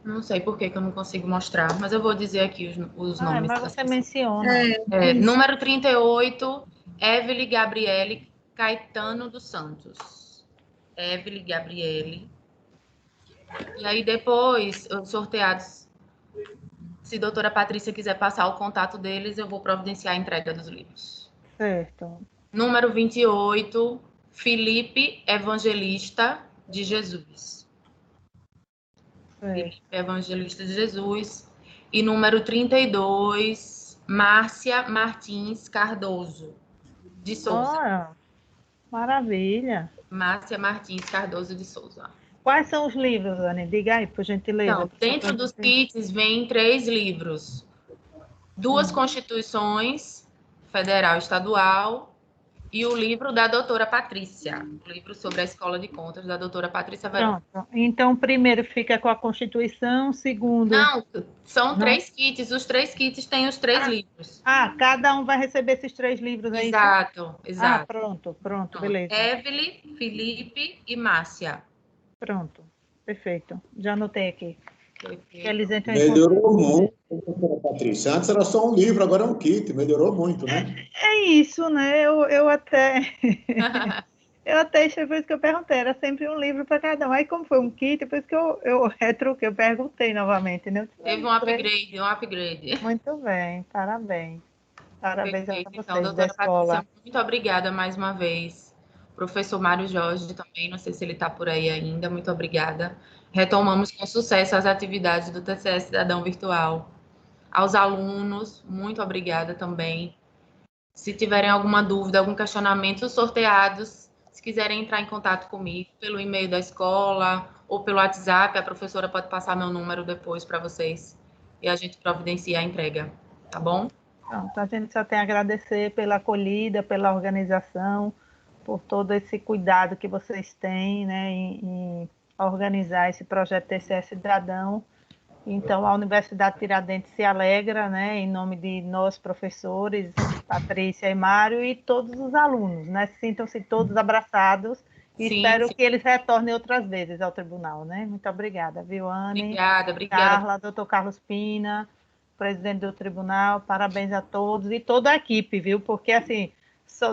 Não sei por que eu não consigo mostrar, mas eu vou dizer aqui os nomes. Mas você menciona. Número 38, Evelyn Gabriele Caetano dos Santos. Evelyn Gabriele. E aí depois, os sorteados, se a doutora Patrícia quiser passar o contato deles, eu vou providenciar a entrega dos livros. Certo. Número 28, Felipe Evangelista de Jesus. Felipe Evangelista de Jesus. E número 32, Márcia Martins Cardoso de Souza. Maravilha. Márcia Martins Cardoso de Souza. Quais são os livros, Anne? Diga aí, por gentileza. Então, dentro dos kits vem 3 livros. 2 Constituições, Federal e Estadual, e o livro da doutora Patrícia, o livro sobre a Escola de Contas da doutora Patrícia Verão. Pronto. Então, primeiro fica com a Constituição, segundo... Não, são 3 kits. Os 3 kits têm os 3 livros. Cada um vai receber esses 3 livros aí? Exato. Pronto, beleza. Evelyn, Felipe e Márcia. Pronto, perfeito. Já anotei aqui. Melhorou muito, doutora Patrícia. Antes era só um livro, agora é um kit. Melhorou muito, né? É isso, né? Eu até... eu até achei, por isso que eu perguntei. Era sempre um livro para cada um. Aí, como foi um kit, por isso que eu retruquei, eu perguntei novamente, né? Teve um upgrade. Muito bem, parabéns. Parabéns Perfeito. a vocês Então, da doutora escola. Patrícia, muito obrigada mais uma vez. Professor Mário Jorge também, não sei se ele está por aí ainda, muito obrigada. Retomamos com sucesso as atividades do TCE Cidadão Virtual. Aos alunos, muito obrigada também. Se tiverem alguma dúvida, algum questionamento, os sorteados, se quiserem entrar em contato comigo pelo e-mail da escola ou pelo WhatsApp, a professora pode passar meu número depois para vocês e a gente providencia a entrega, tá bom? Pronto, a gente só tem a agradecer pela acolhida, pela organização, por todo esse cuidado que vocês têm, né, em organizar esse projeto TCE Cidadão. Então, a Universidade Tiradentes se alegra, né, em nome de nós, professores, Patrícia e Mário, e todos os alunos, né, sintam-se todos abraçados, e espero que eles retornem outras vezes ao tribunal, né? Muito obrigada, viu, Anne? Obrigada. Carla, doutor Carlos Pina, presidente do tribunal, parabéns a todos e toda a equipe, viu? Porque, assim,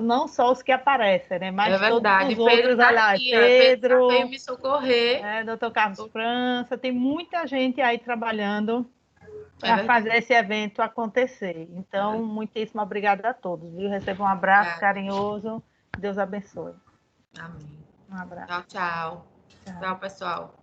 não só os que aparecem, né? Mas todos os outros, aliás, Pedro veio me socorrer. doutor Carlos França, tem muita gente aí trabalhando para fazer esse evento acontecer. Então, muitíssimo obrigada a todos, viu? Receba um abraço carinhoso, Deus abençoe. Amém. Um abraço. Tchau, pessoal.